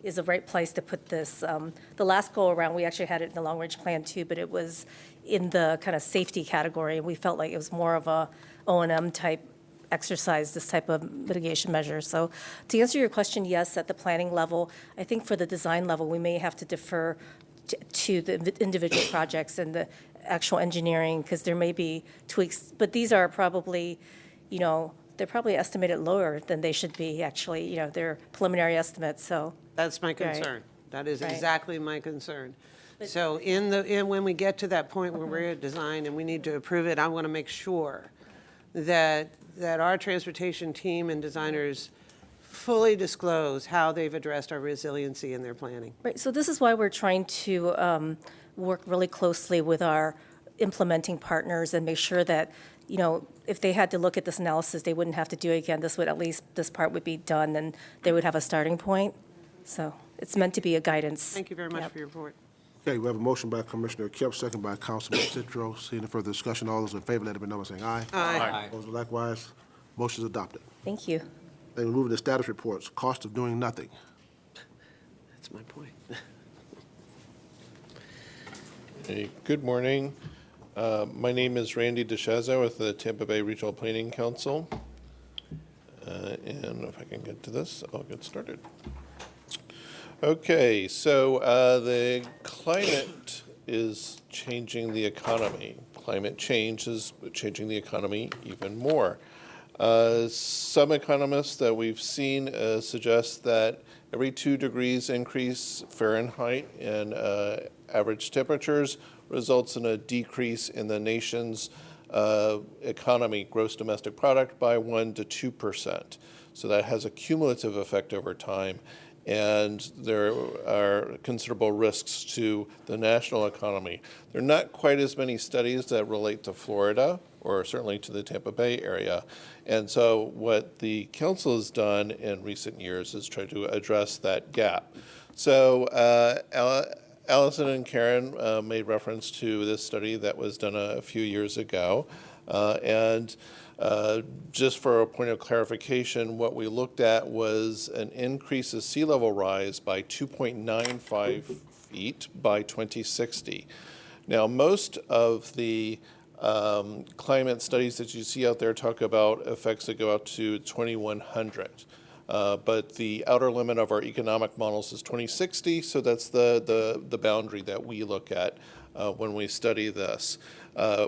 is the right place to put this. The last go around, we actually had it in the long range plan too, but it was in the kind of safety category. We felt like it was more of a O&M type exercise, this type of mitigation measure. So to answer your question, yes, at the planning level, I think for the design level, we may have to defer to the individual projects and the actual engineering, because there may be tweaks, but these are probably, you know, they're probably estimated lower than they should be, actually. You know, they're preliminary estimates, so. That's my concern. Right. That is Right. exactly my concern. So when we get to that point where we're at design and we need to approve it, I want to make sure that our transportation team and designers fully disclose how they've addressed our resiliency in their planning. Right, so this is why we're trying to work really closely with our implementing partners and make sure that, you know, if they had to look at this analysis, they wouldn't have to do it again. This would, at least this part would be done, and they would have a starting point. So it's meant to be a guidance. Thank you very much for your report. Okay, we have a motion by Commissioner Kemp, second by Councilman Citro. Seeing no further discussion, all those in favor, let it be known by saying aye. Aye. Opposed, likewise. Motion is adopted. Thank you. Then we move to status reports. Cost of doing nothing. That's my point. Hey, good morning. My name is Randy DeShaza with the Tampa Bay Regional Planning Council. And if I can get to this, I'll get started. Okay, so the climate is changing the economy. Climate change is changing the economy even more. Some economists that we've seen suggest that every 2 degrees increase Fahrenheit in average temperatures results in a decrease in the nation's economy, gross domestic product, by 1 to 2%. So that has a cumulative effect over time. And there are considerable risks to the national economy. There are not quite as many studies that relate to Florida, or certainly to the Tampa Bay area. And so what the council has done in recent years is try to address that gap. So Allison and Karen made reference to this study that was done a few years ago. Just for a point of clarification, what we looked at was an increase of sea level rise by 2.95 feet by 2060. Now, most of the climate studies that you see out there talk about effects that go out to 2100. But the outer limit of our economic models is 2060, so that's the boundary that we look at when we study this.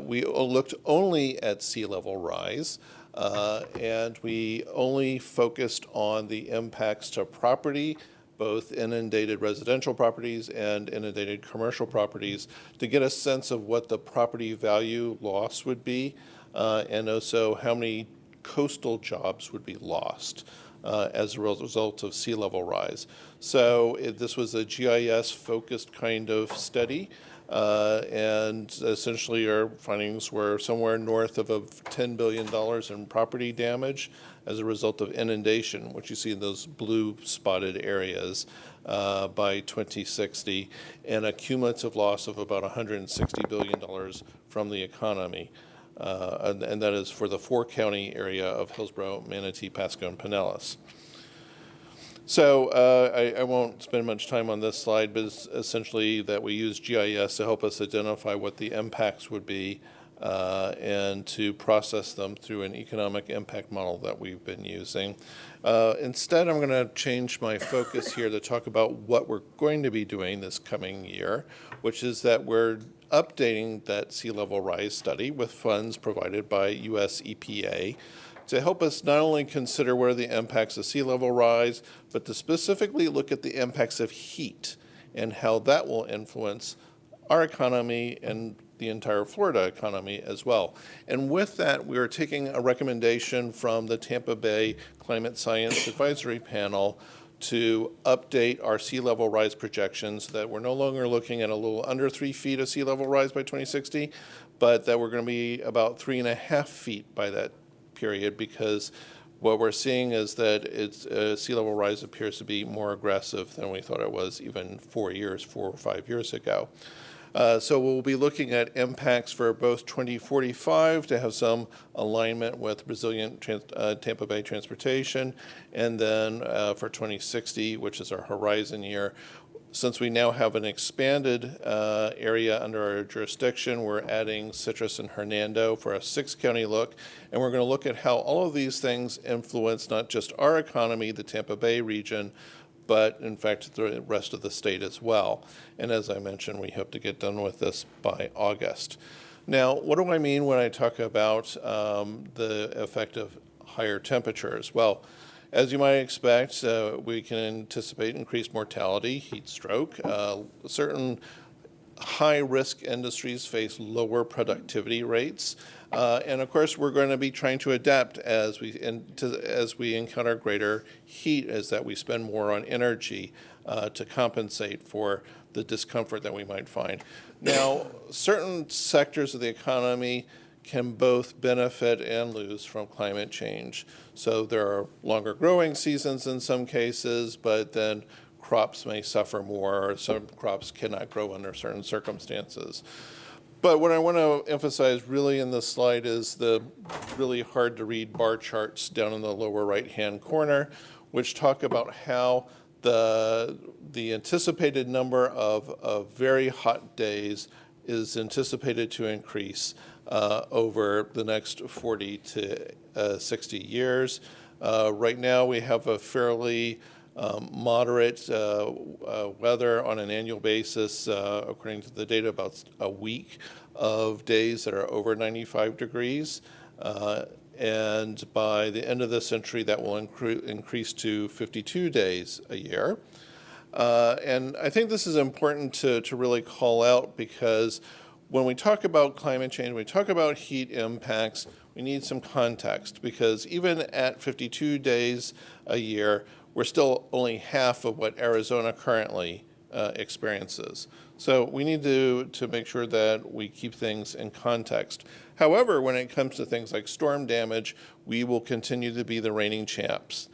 We looked only at sea level rise, and we only focused on the impacts to property, both inundated residential properties and inundated commercial properties, to get a sense of what the property value loss would be, and also how many coastal jobs would be lost as a result of sea level rise. So this was a GIS-focused kind of study. And essentially our findings were somewhere north of $10 billion in property damage as a result of inundation, which you see in those blue spotted areas by 2060, and a cumulative loss of about $160 billion from the economy. And that is for the 4-county area of Hillsborough, Manatee, Pasco, and Pinellas. So I won't spend much time on this slide, but it's essentially that we use GIS to help us identify what the impacts would be and to process them through an economic impact model that we've been using. Instead, I'm going to change my focus here to talk about what we're going to be doing this coming year, which is that we're updating that sea level rise study with funds provided by US EPA to help us not only consider what are the impacts of sea level rise, but to specifically look at the impacts of heat and how that will influence our economy and the entire Florida economy as well. And with that, we are taking a recommendation from the Tampa Bay Climate Science Advisory Panel to update our sea level rise projections, that we're no longer looking at a little under 3 feet of sea level rise by 2060, but that we're going to be about 3.5 feet by that period, because what we're seeing is that sea level rise appears to be more aggressive than we thought it was even 4 or 5 years ago. So we'll be looking at impacts for both 2045 to have some alignment with resilient Tampa Bay transportation, and then for 2060, which is our horizon year. Since we now have an expanded area under our jurisdiction, we're adding Citrus and Hernando for a 6-county look, and we're going to look at how all of these things influence not just our economy, the Tampa Bay region, but in fact the rest of the state as well. And as I mentioned, we hope to get done with this by August. Now, what do I mean when I talk about the effect of higher temperatures? Well, as you might expect, we can anticipate increased mortality, heat stroke. Certain high-risk industries face lower productivity rates. And of course, we're going to be trying to adapt as we encounter greater heat, as that we spend more on energy to compensate for the discomfort that we might find. Now, certain sectors of the economy can both benefit and lose from climate change. So there are longer growing seasons in some cases, but then crops may suffer more, or some crops cannot grow under certain circumstances. But what I want to emphasize really in this slide is the really hard to read bar charts down in the lower right-hand corner, which talk about how the anticipated number of very hot days is anticipated to increase over the next 40 to 60 years. Right now, we have a fairly moderate weather on an annual basis, according to the data, about a week of days that are over 95 degrees. And by the end of the century, that will increase to 52 days a year. And I think this is important to really call out, because when we talk about climate change, when we talk about heat impacts, we need some context, because even at 52 days a year, we're still only half of what Arizona currently experiences. So we need to make sure that we keep things in context. However, when it comes to things like storm damage, we will continue to be the reigning champs.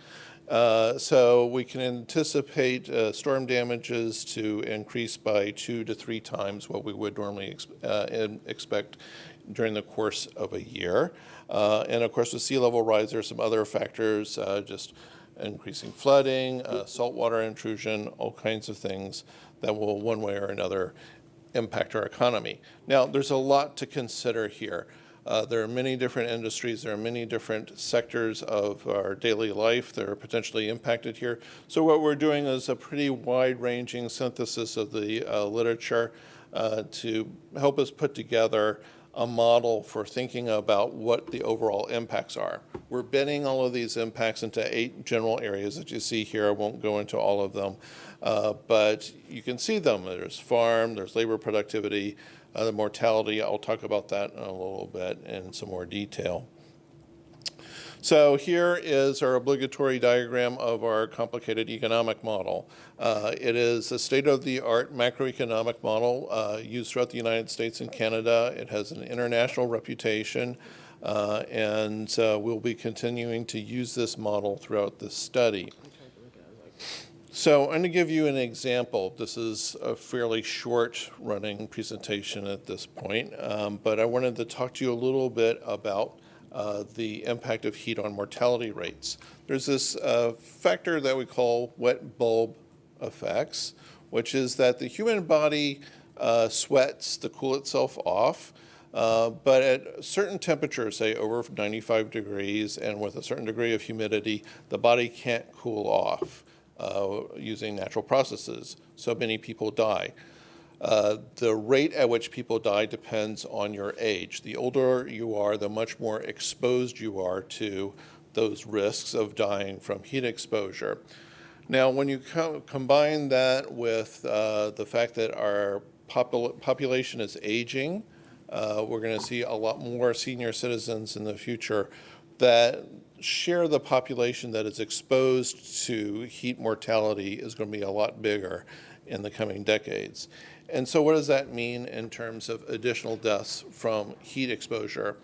So we can anticipate storm damages to increase by 2 to 3 times what we would normally expect during the course of a year. And of course, with sea level rise, there are some other factors, just increasing flooding, saltwater intrusion, all kinds of things that will one way or another impact our economy. Now, there's a lot to consider here. There are many different industries, there are many different sectors of our daily life that are potentially impacted here. So what we're doing is a pretty wide-ranging synthesis of the literature to help us put together a model for thinking about what the overall impacts are. We're binning all of these impacts into 8 general areas that you see here. I won't go into all of them, but you can see them. There's farm, there's labor productivity, the mortality. I'll talk about that in a little bit in some more detail. So here is our obligatory diagram of our complicated economic model. It is a state-of-the-art macroeconomic model used throughout the United States and Canada. It has an international reputation, and we'll be continuing to use this model throughout this study. So I'm going to give you an example. This is a fairly short running presentation at this point, but I wanted to talk to you a little bit about the impact of heat on mortality rates. There's this factor that we call wet bulb effects, which is that the human body sweats to cool itself off, but at certain temperatures, say over 95 degrees and with a certain degree of humidity, the body can't cool off using natural processes. So many people die. The rate at which people die depends on your age. The older you are, the much more exposed you are to those risks of dying from heat exposure. Now, when you combine that with the fact that our population is aging, we're going to see a lot more senior citizens in the future that share the population that is exposed to heat mortality is going to be a lot bigger in the coming decades. And so what does that mean in terms of additional deaths from heat exposure?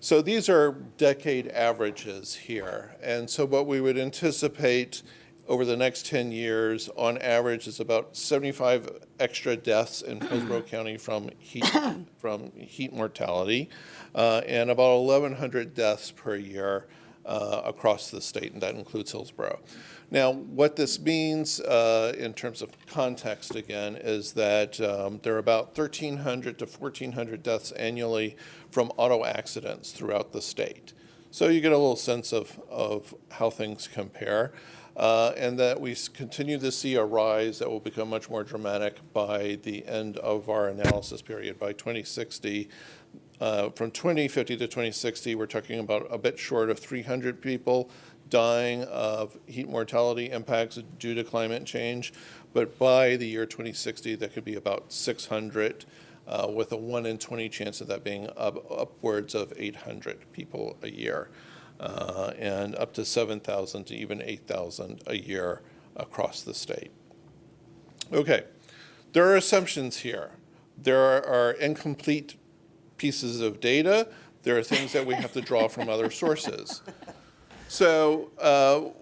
So these are decade averages here. And so what we would anticipate over the next 10 years, on average, is about 75 extra deaths in Hillsborough County from heat mortality, and about 1,100 deaths per year across the state, and that includes Hillsborough. Now, what this means in terms of context, again, is that there are about 1,300 to 1,400 deaths annually from auto accidents throughout the state. So you get a little sense of how things compare, and that we continue to see a rise that will become much more dramatic by the end of our analysis period, by 2060. From 2050 to 2060, we're talking about a bit short of 300 people dying of heat mortality impacts due to climate change. But by the year 2060, that could be about 600, with a 1 in 20 chance of that being upwards of 800 people a year, and up to 7,000 to even 8,000 a year across the state. Okay, there are assumptions here. There are incomplete pieces of data. There are things that we have to draw from other sources. So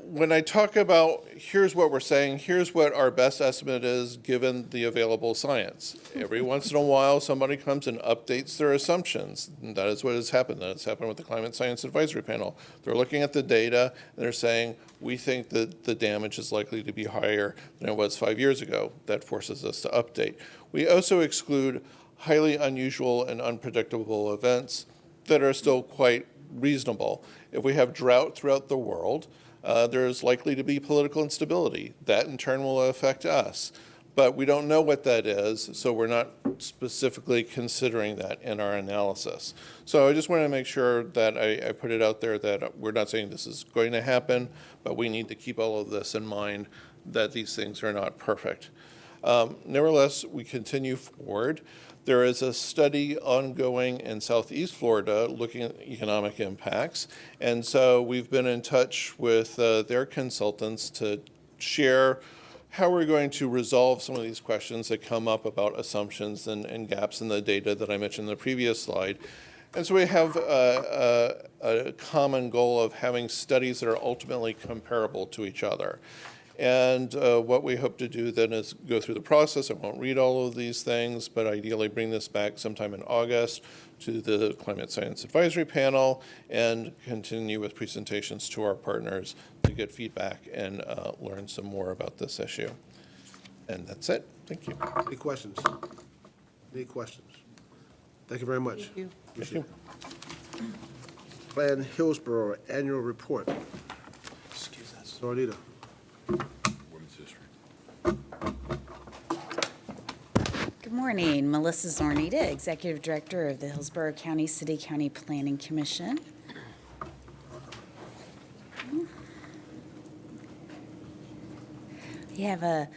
when I talk about here's what we're saying, here's what our best estimate is given the available science. Every once in a while, somebody comes and updates their assumptions. And that is what has happened. That has happened with the Climate Science Advisory Panel. They're looking at the data, and they're saying, we think that the damage is likely to be higher than it was 5 years ago. That forces us to update. We also exclude highly unusual and unpredictable events that are still quite reasonable. If we have drought throughout the world, there's likely to be political instability. That in turn will affect us. But we don't know what that is, so we're not specifically considering that in our analysis. So I just want to make sure that I put it out there that we're not saying this is going to happen, but we need to keep all of this in mind, that these things are not perfect. Nevertheless, we continue forward. There is a study ongoing in Southeast Florida looking at economic impacts. And so we've been in touch with their consultants to share how we're going to resolve some of these questions that come up about assumptions and gaps in the data that I mentioned in the previous slide. And so we have a common goal of having studies that are ultimately comparable to each other. And what we hope to do then is go through the process. I won't read all of these things, but ideally bring this back sometime in August to the Climate Science Advisory Panel and continue with presentations to our partners to get feedback and learn some more about this issue. And that's it. Thank you. Any questions? Any questions? Thank you very much. Thank you. Appreciate it. Plan Hillsborough Annual Report. Excuse us. Zornita. Women's history. Good morning, Melissa Zornita, Executive Director of the Hillsborough County City-County Planning Commission. We have a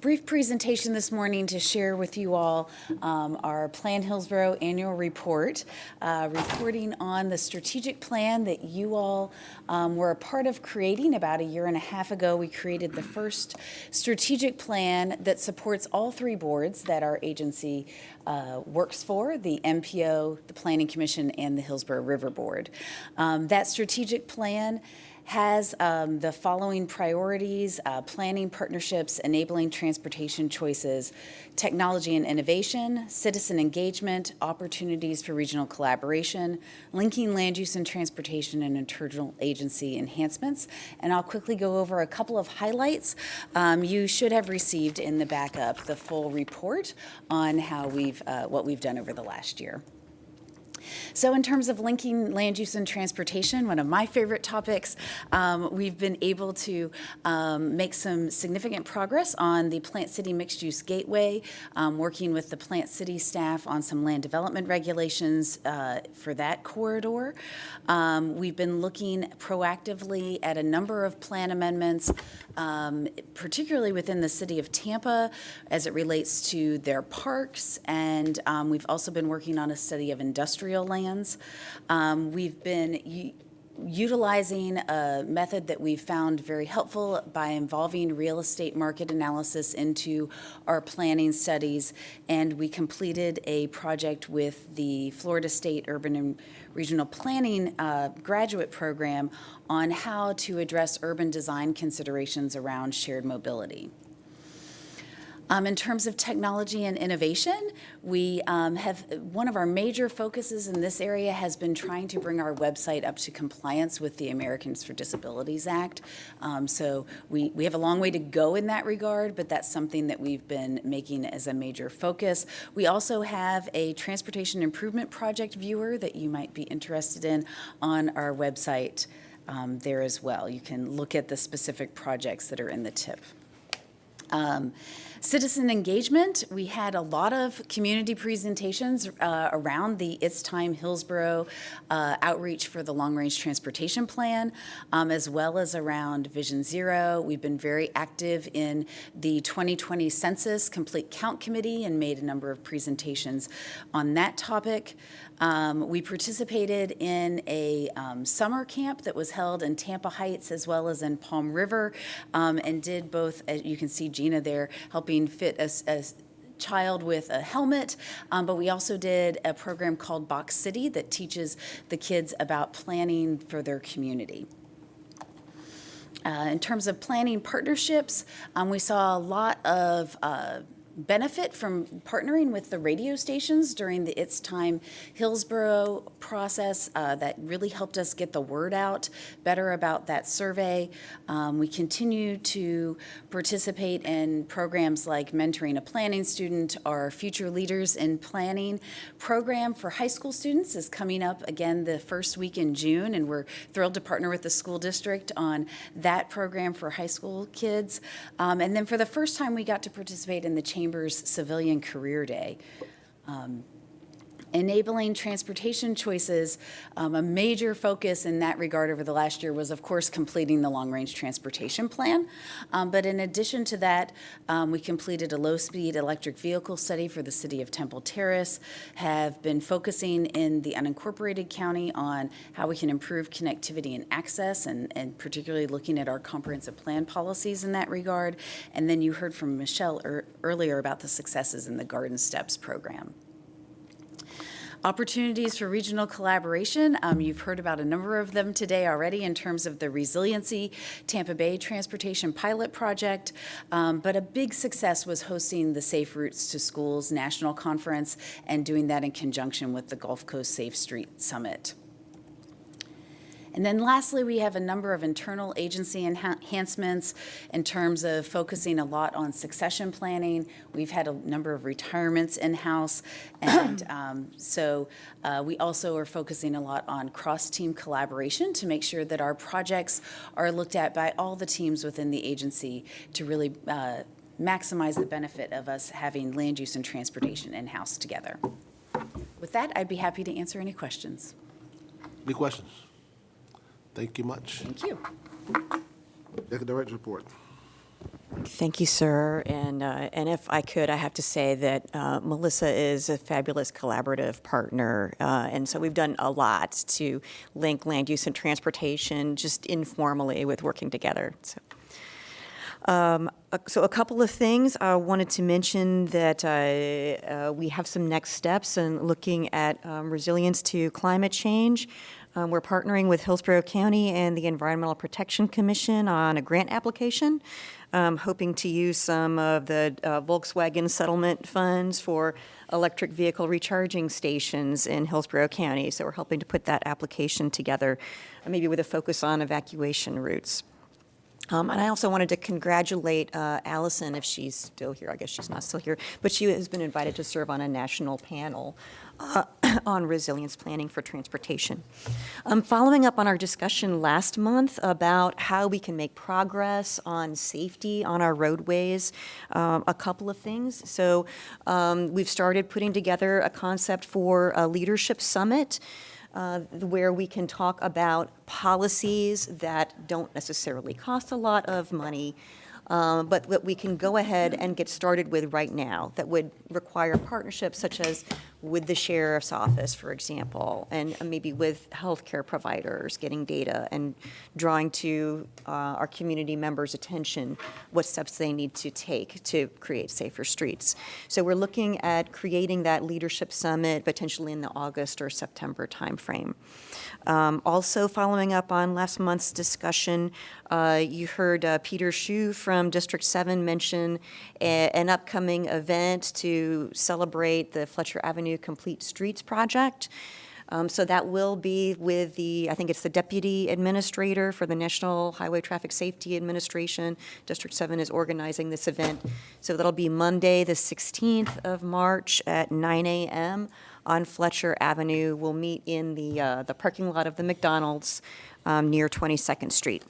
brief presentation this morning to share with you all our Plan Hillsborough annual report, reporting on the strategic plan that you all were a part of creating about a year and a half ago. We created the first strategic plan that supports all three boards that our agency works for, the MPO, the Planning Commission, and the Hillsborough River Board. That strategic plan has the following priorities: planning partnerships, enabling transportation choices, technology and innovation, citizen engagement, opportunities for regional collaboration, linking land use and transportation, and internal agency enhancements. And I'll quickly go over a couple of highlights. You should have received in the backup the full report on how what we've done over the last year. So in terms of linking land use and transportation, one of my favorite topics, we've been able to make some significant progress on the Plant City Mixed Use Gateway, working with the Plant City staff on some land development regulations for that corridor. We've been looking proactively at a number of plan amendments, particularly within the city of Tampa as it relates to their parks, and we've also been working on a study of industrial lands. We've been utilizing a method that we've found very helpful by involving real estate market analysis into our planning studies, and we completed a project with the Florida State Urban and Regional Planning graduate program on how to address urban design considerations around shared mobility. In terms of technology and innovation, we have one of our major focuses in this area has been trying to bring our website up to compliance with the Americans for Disabilities Act. So we have a long way to go in that regard, but that's something that we've been making as a major focus. We also have a transportation improvement project viewer that you might be interested in on our website there as well. You can look at the specific projects that are in the tip. Citizen engagement, we had a lot of community presentations around the It's Time Hillsborough outreach for the Long Range Transportation Plan, as well as around Vision Zero. We've been very active in the 2020 Census Complete Count Committee and made a number of presentations on that topic. We participated in a summer camp that was held in Tampa Heights as well as in Palm River, and did both, as you can see Gina there, helping fit a child with a helmet, but we also did a program called Box City that teaches the kids about planning for their community. In terms of planning partnerships, we saw a lot of benefit from partnering with the radio stations during the It's Time Hillsborough process. That really helped us get the word out better about that survey. We continue to participate in programs like Mentoring a Planning Student. Our Future Leaders in Planning program for high school students is coming up again the first week in June, and we're thrilled to partner with the school district on that program for high school kids. And then for the first time, we got to participate in the Chamber's Civilian Career Day. Enabling transportation choices, a major focus in that regard over the last year was, of course, completing the long-range transportation plan. But in addition to that, we completed a low-speed electric vehicle study for the city of Temple Terrace, have been focusing in the unincorporated county on how we can improve connectivity and access, and particularly looking at our comprehensive plan policies in that regard. And then you heard from Michelle earlier about the successes in the Garden Steps program. Opportunities for regional collaboration. You've heard about a number of them today already in terms of the Resiliency Tampa Bay Transportation Pilot Project, but a big success was hosting the Safe Routes to Schools National Conference and doing that in conjunction with the Gulf Coast Safe Street Summit. And then lastly, we have a number of internal agency enhancements in terms of focusing a lot on succession planning. We've had a number of retirements in-house, and so we also are focusing a lot on cross-team collaboration to make sure that our projects are looked at by all the teams within the agency to really maximize the benefit of us having land use and transportation in-house together. With that, I'd be happy to answer any questions. Any questions? Thank you much. Thank you. Executive Director's report. Thank you, sir. And if I could, I have to say that Melissa is a fabulous collaborative partner. And so we've done a lot to link land use and transportation just informally with working together. So a couple of things. I wanted to mention that we have some next steps in looking at resilience to climate change. We're partnering with Hillsborough County and the Environmental Protection Commission on a grant application, hoping to use some of the Volkswagen settlement funds for electric vehicle recharging stations in Hillsborough County. So we're helping to put that application together, maybe with a focus on evacuation routes. And I also wanted to congratulate Allison, if she's still here. I guess she's not still here, but she has been invited to serve on a national panel on resilience planning for transportation. Following up on our discussion last month about how we can make progress on safety on our roadways, a couple of things. So we've started putting together a concept for a leadership summit where we can talk about policies that don't necessarily cost a lot of money, but that we can go ahead and get started with right now that would require partnerships such as with the sheriff's office, for example, and maybe with healthcare providers, getting data and drawing to our community members' attention what steps they need to take to create safer streets. So we're looking at creating that leadership summit potentially in the August or September timeframe. Also following up on last month's discussion, you heard Peter Hsu from District 7 mention an upcoming event to celebrate the Fletcher Avenue Complete Streets project. So that will be with I think it's the Deputy Administrator for the National Highway Traffic Safety Administration. District 7 is organizing this event. So that'll be Monday, the 16th of March at 9 a.m. on Fletcher Avenue. We'll meet in the parking lot of the McDonald's near 22nd Street.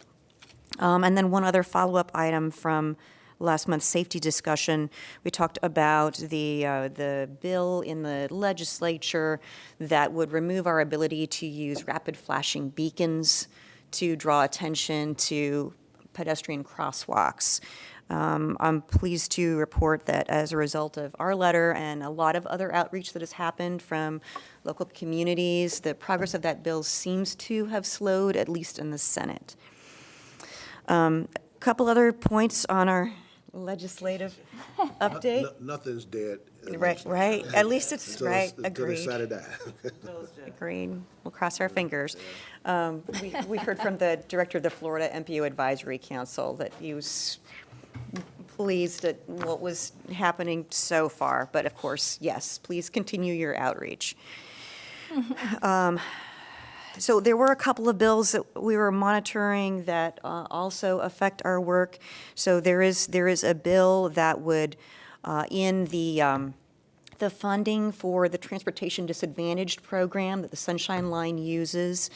And then one other follow-up item from last month's safety discussion. We talked about the bill in the legislature that would remove our ability to use rapid flashing beacons to draw attention to pedestrian crosswalks. I'm pleased to report that as a result of our letter and a lot of other outreach that has happened from local communities, the progress of that bill seems to have slowed, at least in the Senate. A couple other points on our legislative update. Nothing's dead. Right. At least it's right. Agreed. Saturday. Agreed. We'll cross our fingers. We heard from the director of the Florida MPO Advisory Council that he was pleased at what was happening so far. But of course, yes, please continue your outreach. So there were a couple of bills that we were monitoring that also affect our work. So there is a bill that would in the funding for the transportation disadvantaged program that the Sunshine Line uses.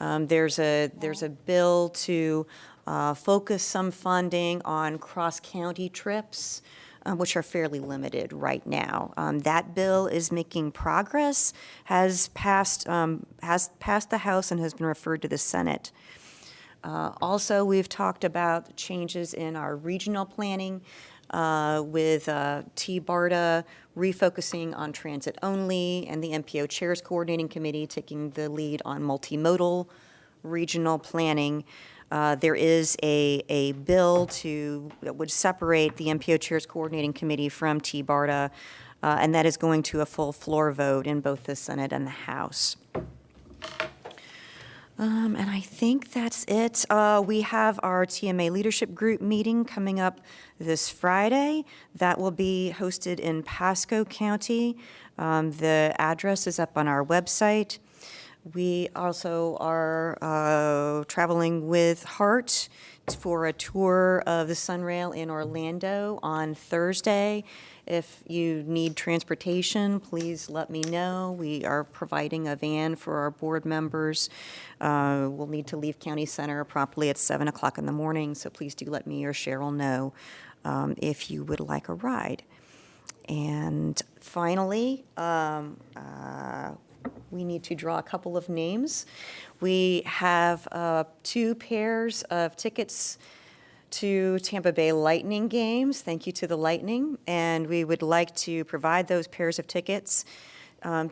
There's a bill to focus some funding on cross-county trips, which are fairly limited right now. That bill is making progress, has passed the House and has been referred to the Senate. Also, we've talked about changes in our regional planning with T-BARTA refocusing on transit only and the MPO Chairs Coordinating Committee taking the lead on multimodal regional planning. There is a bill that would separate the MPO Chairs Coordinating Committee from T-BARTA, and that is going to a full floor vote in both the Senate and the House. And I think that's it. We have our TMA Leadership Group meeting coming up this Friday. That will be hosted in Pasco County. The address is up on our website. We also are traveling with HART for a tour of the Sunrail in Orlando on Thursday. If you need transportation, please let me know. We are providing a van for our board members. We'll need to leave County Center promptly at 7 o'clock in the morning, so please do let me or Cheryl know if you would like a ride. And finally, we need to draw a couple of names. We have 2 pairs of tickets to Tampa Bay Lightning games. Thank you to the Lightning. And we would like to provide those pairs of tickets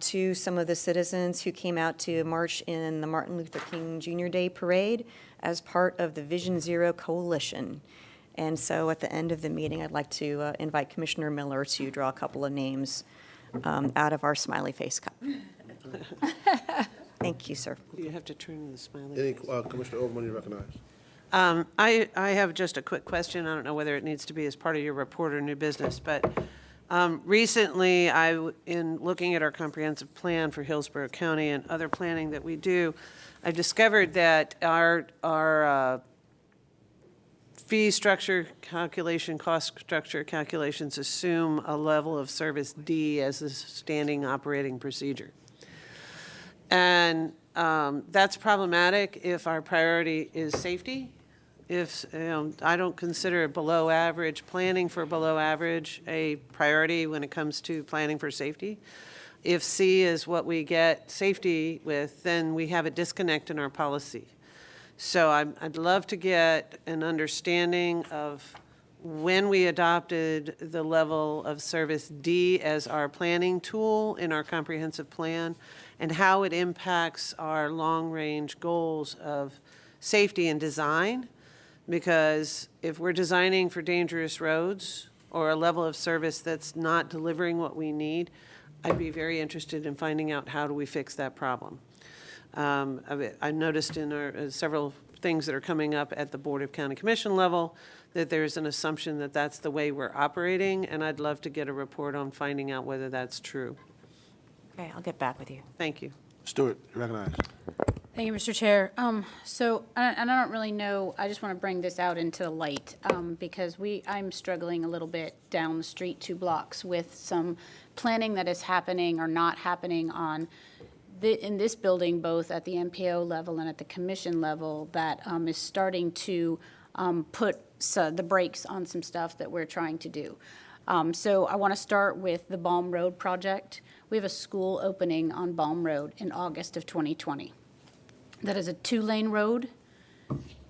to some of the citizens who came out to march in the Martin Luther King Jr. Day Parade as part of the Vision Zero Coalition. And so at the end of the meeting, I'd like to invite Commissioner Miller to draw a couple of names out of our smiley face cup. Thank you, sir. You have to turn the smiley Any, face. Commissioner Overman, you recognize. I have just a quick question. I don't know whether it needs to be as part of your report or new business, but recently, in looking at our comprehensive plan for Hillsborough County and other planning that we do, I discovered that our fee structure calculation, cost structure calculations assume a level of service D as a standing operating procedure. And that's problematic if our priority is safety. If, I don't consider below average, planning for below average a priority when it comes to planning for safety. If C is what we get safety with, then we have a disconnect in our policy. So I'd love to get an understanding of when we adopted the level of service D as our planning tool in our comprehensive plan and how it impacts our long-range goals of safety and design. Because if we're designing for dangerous roads or a level of service that's not delivering what we need, I'd be very interested in finding out how do we fix that problem. I noticed in our several things that are coming up at the Board of County Commission level that there's an assumption that that's the way we're operating, and I'd love to get a report on finding out whether that's true. Okay, I'll get back with you. Thank you. Stewart, you recognize. Thank you, Mr. Chair. And I don't really know, I just want to bring this out into the light because I'm struggling a little bit down the street 2 blocks with some planning that is happening or not happening in this building, both at the MPO level and at the commission level, that is starting to put the brakes on some stuff that we're trying to do. So I want to start with the Baum Road project. We have a school opening on Baum Road in August of 2020. That is a 2-lane road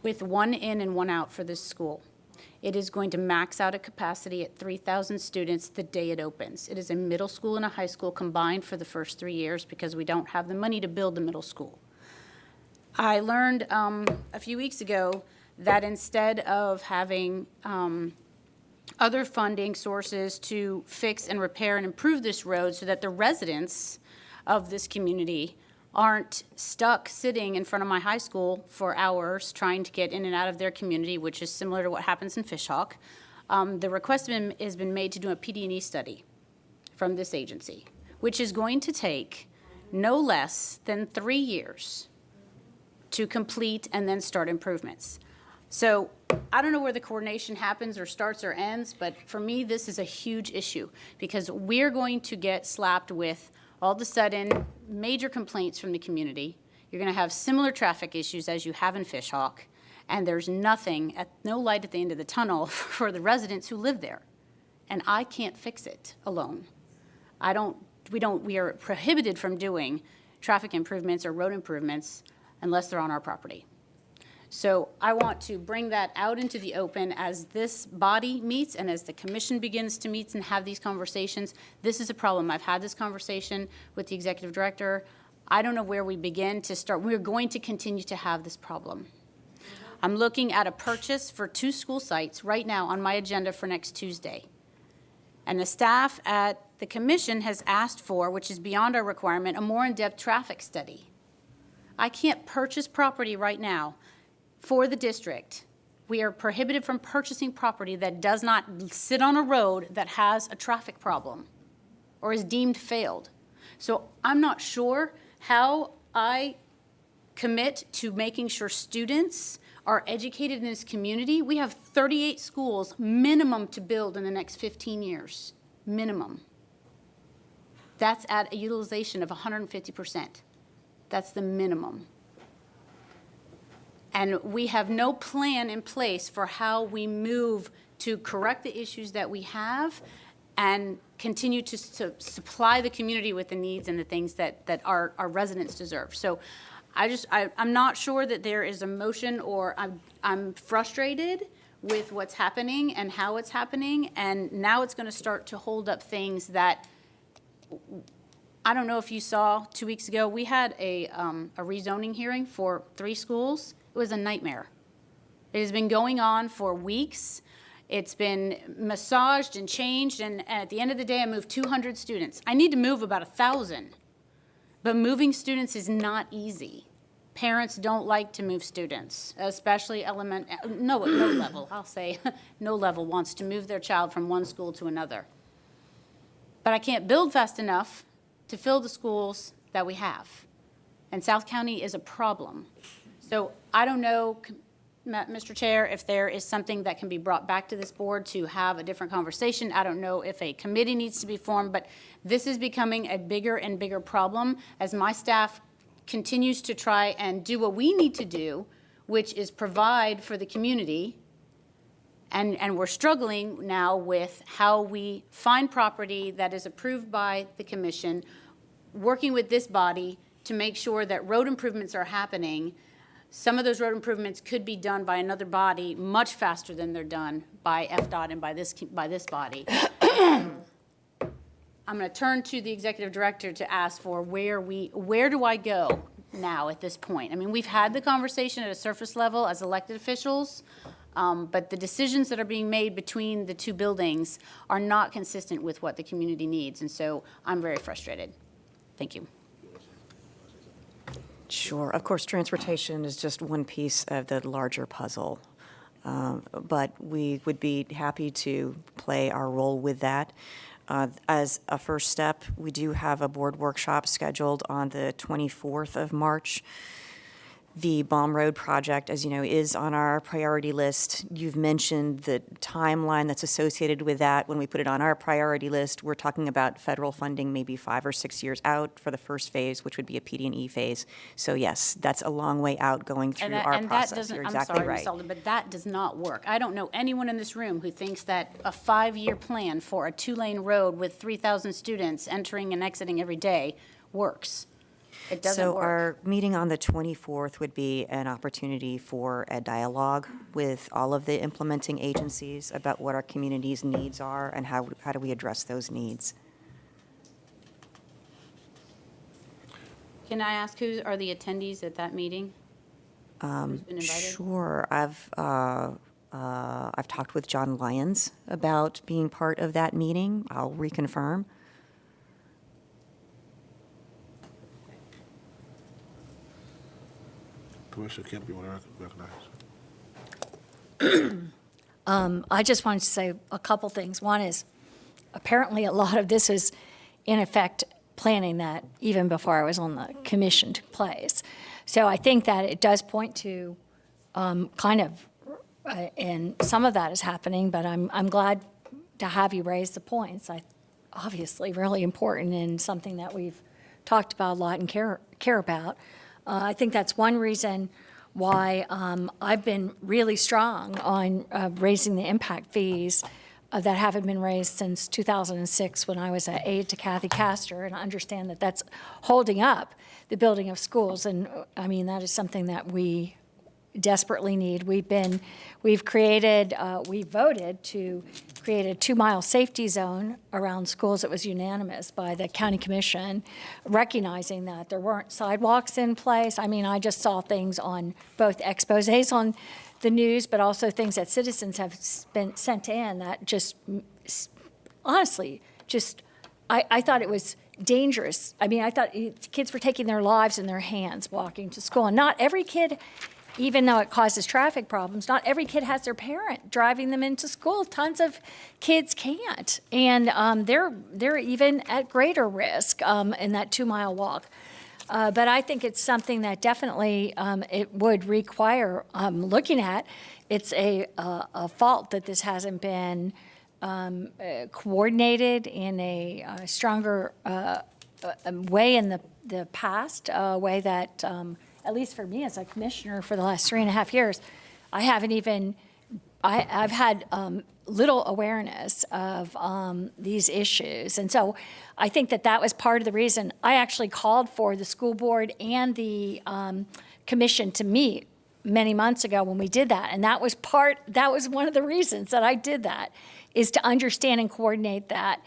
with 1 in and 1 out for this school. It is going to max out at capacity at 3,000 students the day it opens. It is a middle school and a high school combined for the first 3 years because we don't have the money to build the middle school. I learned a few weeks ago that instead of having other funding sources to fix and repair and improve this road so that the residents of this community aren't stuck sitting in front of my high school for hours trying to get in and out of their community, which is similar to what happens in Fishhawk. The request has been made to do a PD&E study from this agency, which is going to take no less than 3 years to complete and then start improvements. So I don't know where the coordination happens or starts or ends, but for me, this is a huge issue because we're going to get slapped with all of a sudden major complaints from the community. You're going to have similar traffic issues as you have in Fishhawk, and there's no light at the end of the tunnel for the residents who live there. And I can't fix it alone. We are prohibited from doing traffic improvements or road improvements unless they're on our property. So I want to bring that out into the open as this body meets and as the commission begins to meet and have these conversations. This is a problem. I've had this conversation with the executive director. I don't know where we begin to start. We're going to continue to have this problem. I'm looking at a purchase for 2 school sites right now on my agenda for next Tuesday. And the staff at the commission has asked for, which is beyond our requirement, a more in-depth traffic study. I can't purchase property right now for the district. We are prohibited from purchasing property that does not sit on a road that has a traffic problem or is deemed failed. So I'm not sure how I commit to making sure students are educated in this community. We have 38 schools minimum to build in the next 15 years, minimum. That's at a utilization of 150%. That's the minimum. And we have no plan in place for how we move to correct the issues that we have and continue to supply the community with the needs and the things that our residents deserve. So I'm not sure that there is a motion, or I'm frustrated with what's happening and how it's happening, and now it's going to start to hold up things that, I don't know if you saw 2 weeks ago, we had a rezoning hearing for 3 schools. It was a nightmare. It has been going on for weeks. It's been massaged and changed, and at the end of the day, I moved 200 students. I need to move about 1,000, but moving students is not easy. Parents don't like to move students, especially no level, I'll say, no level wants to move their child from one school to another. But I can't build fast enough to fill the schools that we have. And South County is a problem. So I don't know, Mr. Chair, if there is something that can be brought back to this board to have a different conversation. I don't know if a committee needs to be formed, but this is becoming a bigger and bigger problem as my staff continues to try and do what we need to do, which is provide for the community. And we're struggling now with how we find property that is approved by the commission, working with this body to make sure that road improvements are happening. Some of those road improvements could be done by another body much faster than they're done by FDOT and by this body. I'm going to turn to the executive director to ask for where do I go now at this point? I mean, we've had the conversation at a surface level as elected officials, but the decisions that are being made between the 2 buildings are not consistent with what the community needs, and so I'm very frustrated. Thank you. Sure. Of course, transportation is just one piece of the larger puzzle. But we would be happy to play our role with that. As a first step, we do have a board workshop scheduled on the 24th of March. The Baum Road project, as you know, is on our priority list. You've mentioned the timeline that's associated with that. When we put it on our priority list, we're talking about federal funding maybe 5 or 6 years out for the first phase, which would be a PD&E phase. So yes, that's a long way out going through our process. You're exactly right. I'm sorry, Ms. Sullivan, but that does not work. I don't know anyone in this room who thinks that a 5-year plan for a 2-lane road with 3,000 students entering and exiting every day works. It doesn't work. So our meeting on the 24th would be an opportunity for a dialogue with all of the implementing agencies about what our community's needs are and how do we address those needs. Can I ask who are the attendees at that meeting? Who's been invited? Sure. I've talked with John Lyons about being part of that meeting. I'll reconfirm. Commissioner Kemp, you want to recognize? I just wanted to say a couple things. One is, apparently a lot of this is, in effect, planning that even before I was on the commission took place. So I think that it does point to and some of that is happening, but I'm glad to have you raise the points. Obviously really important and something that we've talked about a lot and care about. I think that's one reason why I've been really strong on raising the impact fees that haven't been raised since 2006 when I was an aide to Kathy Castor, and I understand that that's holding up the building of schools. And I mean, that is something that we desperately need. We voted to create a 2-mile safety zone around schools. It was unanimous by the county commission, recognizing that there weren't sidewalks in place. I mean, I just saw things on both exposés on the news, but also things that citizens have been sent in that just, honestly, I thought it was dangerous. I mean, I thought kids were taking their lives in their hands walking to school. And not every kid, even though it causes traffic problems, not every kid has their parent driving them into school. Tons of kids can't. And they're even at greater risk in that 2-mile walk. But I think it's something that definitely it would require looking at. It's a fault that this hasn't been coordinated in a stronger way in the past, a way that, at least for me as a commissioner for the last 3.5 years, I've had little awareness of these issues. And so I think that was part of the reason I actually called for the school board and the commission to meet many months ago when we did that. And that was one of the reasons that I did that, is to understand and coordinate that.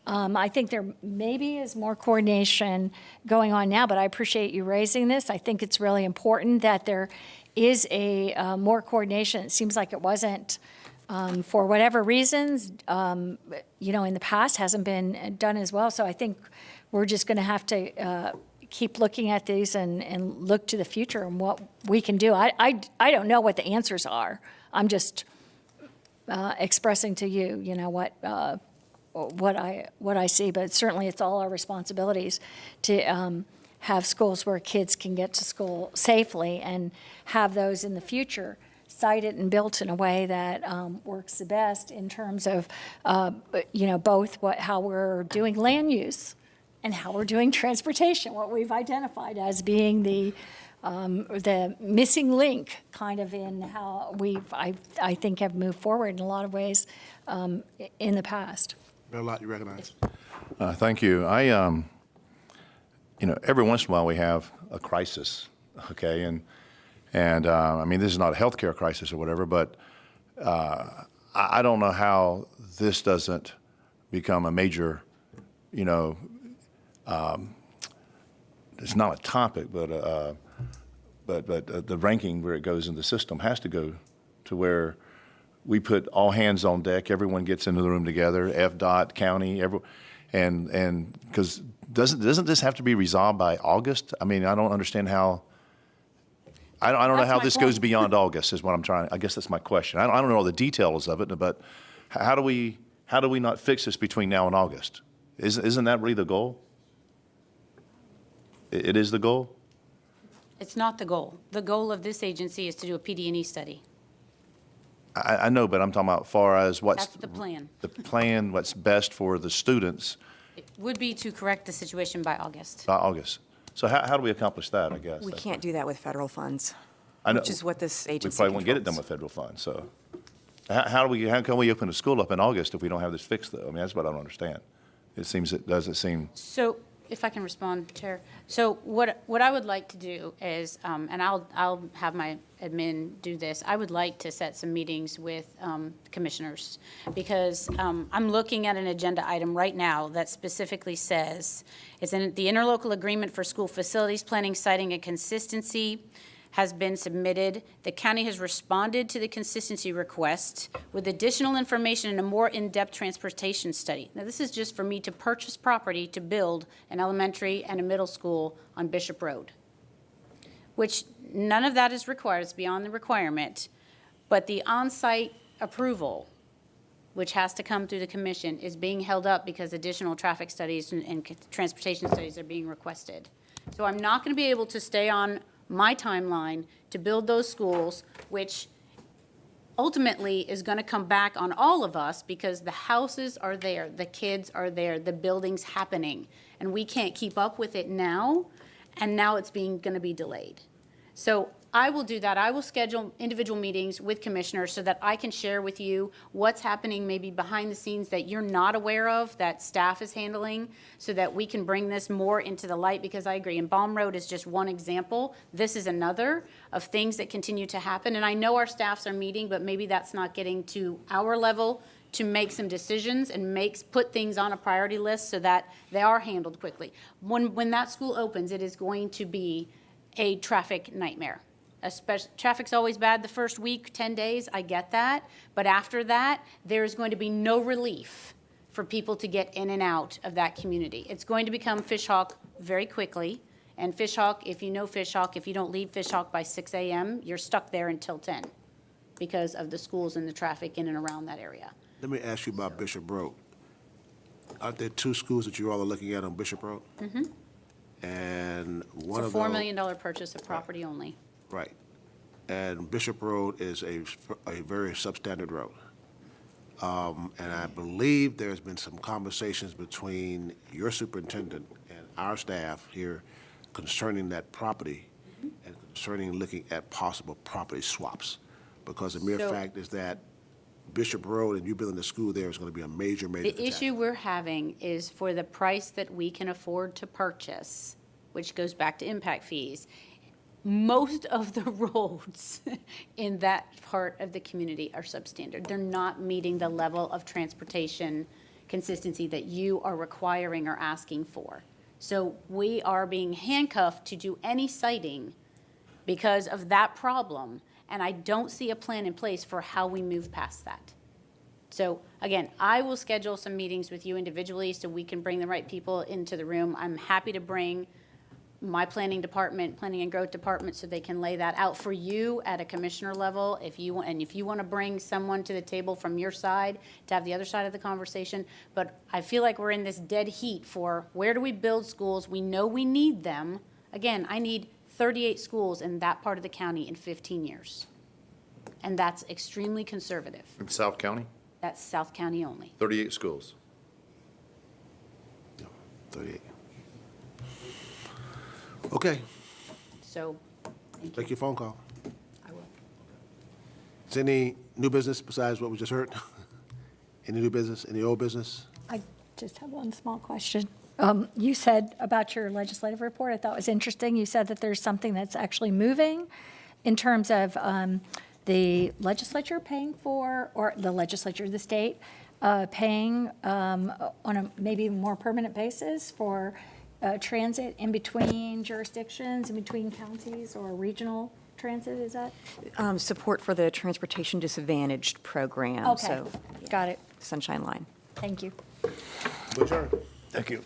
I think there maybe is more coordination going on now, but I appreciate you raising this. I think it's really important that there is a more coordination. It seems like it wasn't, for whatever reasons, in the past hasn't been done as well. So I think we're just going to have to keep looking at these and look to the future and what we can do. I don't know what the answers are. I'm just expressing to you, what I see, but certainly it's all our responsibilities to have schools where kids can get to school safely and have those in the future sited and built in a way that works the best in terms of, both how we're doing land use and how we're doing transportation, what we've identified as being the missing link kind of in how I think have moved forward in a lot of ways in the past. Bill Lott, you recognize. Thank you. Every once in a while we have a crisis, okay? And I mean, this is not a healthcare crisis or whatever, but I don't know how this doesn't become a major, it's not a topic, but the ranking where it goes in the system has to go to where we put all hands on deck. Everyone gets into the room together. FDOT, county, and because doesn't this have to be resolved by August? I mean, I don't understand how. I don't know how this goes beyond August. Is what I'm trying. I guess that's my question. I don't know all the details of it, but how do we not fix this between now and August? Isn't that really the goal? It is the goal. It's not the goal. The goal of this agency is to do a PD&E study. I know, but I'm talking about far as what's That's the plan. The plan, what's best for the students. It would be to correct the situation by August. By August. So how do we accomplish that, I guess? We can't do that with federal funds, I know, which is what this agency we probably won't get it done controls. with federal funds. So how can we open a school up in August if we don't have this fixed, though? I mean, that's what I don't understand. It doesn't seem. So if I can respond, Chair. So what I would like to do is, and I'll have my admin do this, I would like to set some meetings with commissioners, because I'm looking at an agenda item right now that specifically says, it's in the interlocal agreement for school facilities planning, citing a consistency has been submitted. The county has responded to the consistency request with additional information and a more in-depth transportation study. Now, this is just for me to purchase property to build an elementary and a middle school on Bishop Road, which none of that is required. It's beyond the requirement. But the on-site approval, which has to come through the commission, is being held up because additional traffic studies and transportation studies are being requested. So I'm not going to be able to stay on my timeline to build those schools, which ultimately is going to come back on all of us, because the houses are there, the kids are there, the building's happening, and we can't keep up with it now, and now it's going to be delayed. So I will do that. I will schedule individual meetings with commissioners so that I can share with you what's happening maybe behind the scenes that you're not aware of, that staff is handling, so that we can bring this more into the light, because I agree. And Baum Road is just one example. This is another of things that continue to happen. And I know our staffs are meeting, but maybe that's not getting to our level to make some decisions and put things on a priority list so that they are handled quickly. When that school opens, it is going to be a traffic nightmare. Traffic's always bad the first week, 10 days, I get that. But after that, there's going to be no relief for people to get in and out of that community. It's going to become Fishhawk very quickly. And Fishhawk, if you know Fishhawk, if you don't leave Fishhawk by 6 a.m., you're stuck there until 10 because of the schools and the traffic in and around that area. Let me ask you about Bishop Road. Aren't there two schools that you all are looking at on Bishop Road? Mm-hmm. And one It's of a $4 those. million purchase of property only. Right. And Bishop Road is a very substandard road. And I believe there's been some conversations between your superintendent and our staff here concerning that property and concerning looking at possible property swaps. Because the mere fact is that Bishop Road and you building the school there is going to be a major The issue we're having is for the price that we can afford to purchase, which goes back to impact fees. most of the roads in that part of the community are substandard. They're not meeting the level of transportation consistency that you are requiring or asking for. So we are being handcuffed to do any siting because of that problem, and I don't see a plan in place for how we move past that. So again, I will schedule some meetings with you individually so we can bring the right people into the room. I'm happy to bring my planning department, planning and growth department, so they can lay that out for you at a commissioner level. If you want, and if you want to bring someone to the table from your side to have the other side of the conversation. But I feel like we're in this dead heat for where do we build schools? We know we need them. Again, I need 38 schools in that part of the county in 15 years. And that's extremely conservative. In South County? That's South County only. 38 schools. 38. Okay. So, thank you. Take your phone call. I will. Is there any new business besides what we just heard? Any new business, any old business? I just have one small question. You said about your legislative report, I thought was interesting. You said that there's something that's actually moving in terms of the legislature paying for, or the legislature, the state, paying on a maybe more permanent basis for transit in between jurisdictions, in between counties, or regional transit, is that? Support for the Transportation Disadvantaged Program. Okay, So, got it. Sunshine Line. Thank you. Adjourn. Thank you.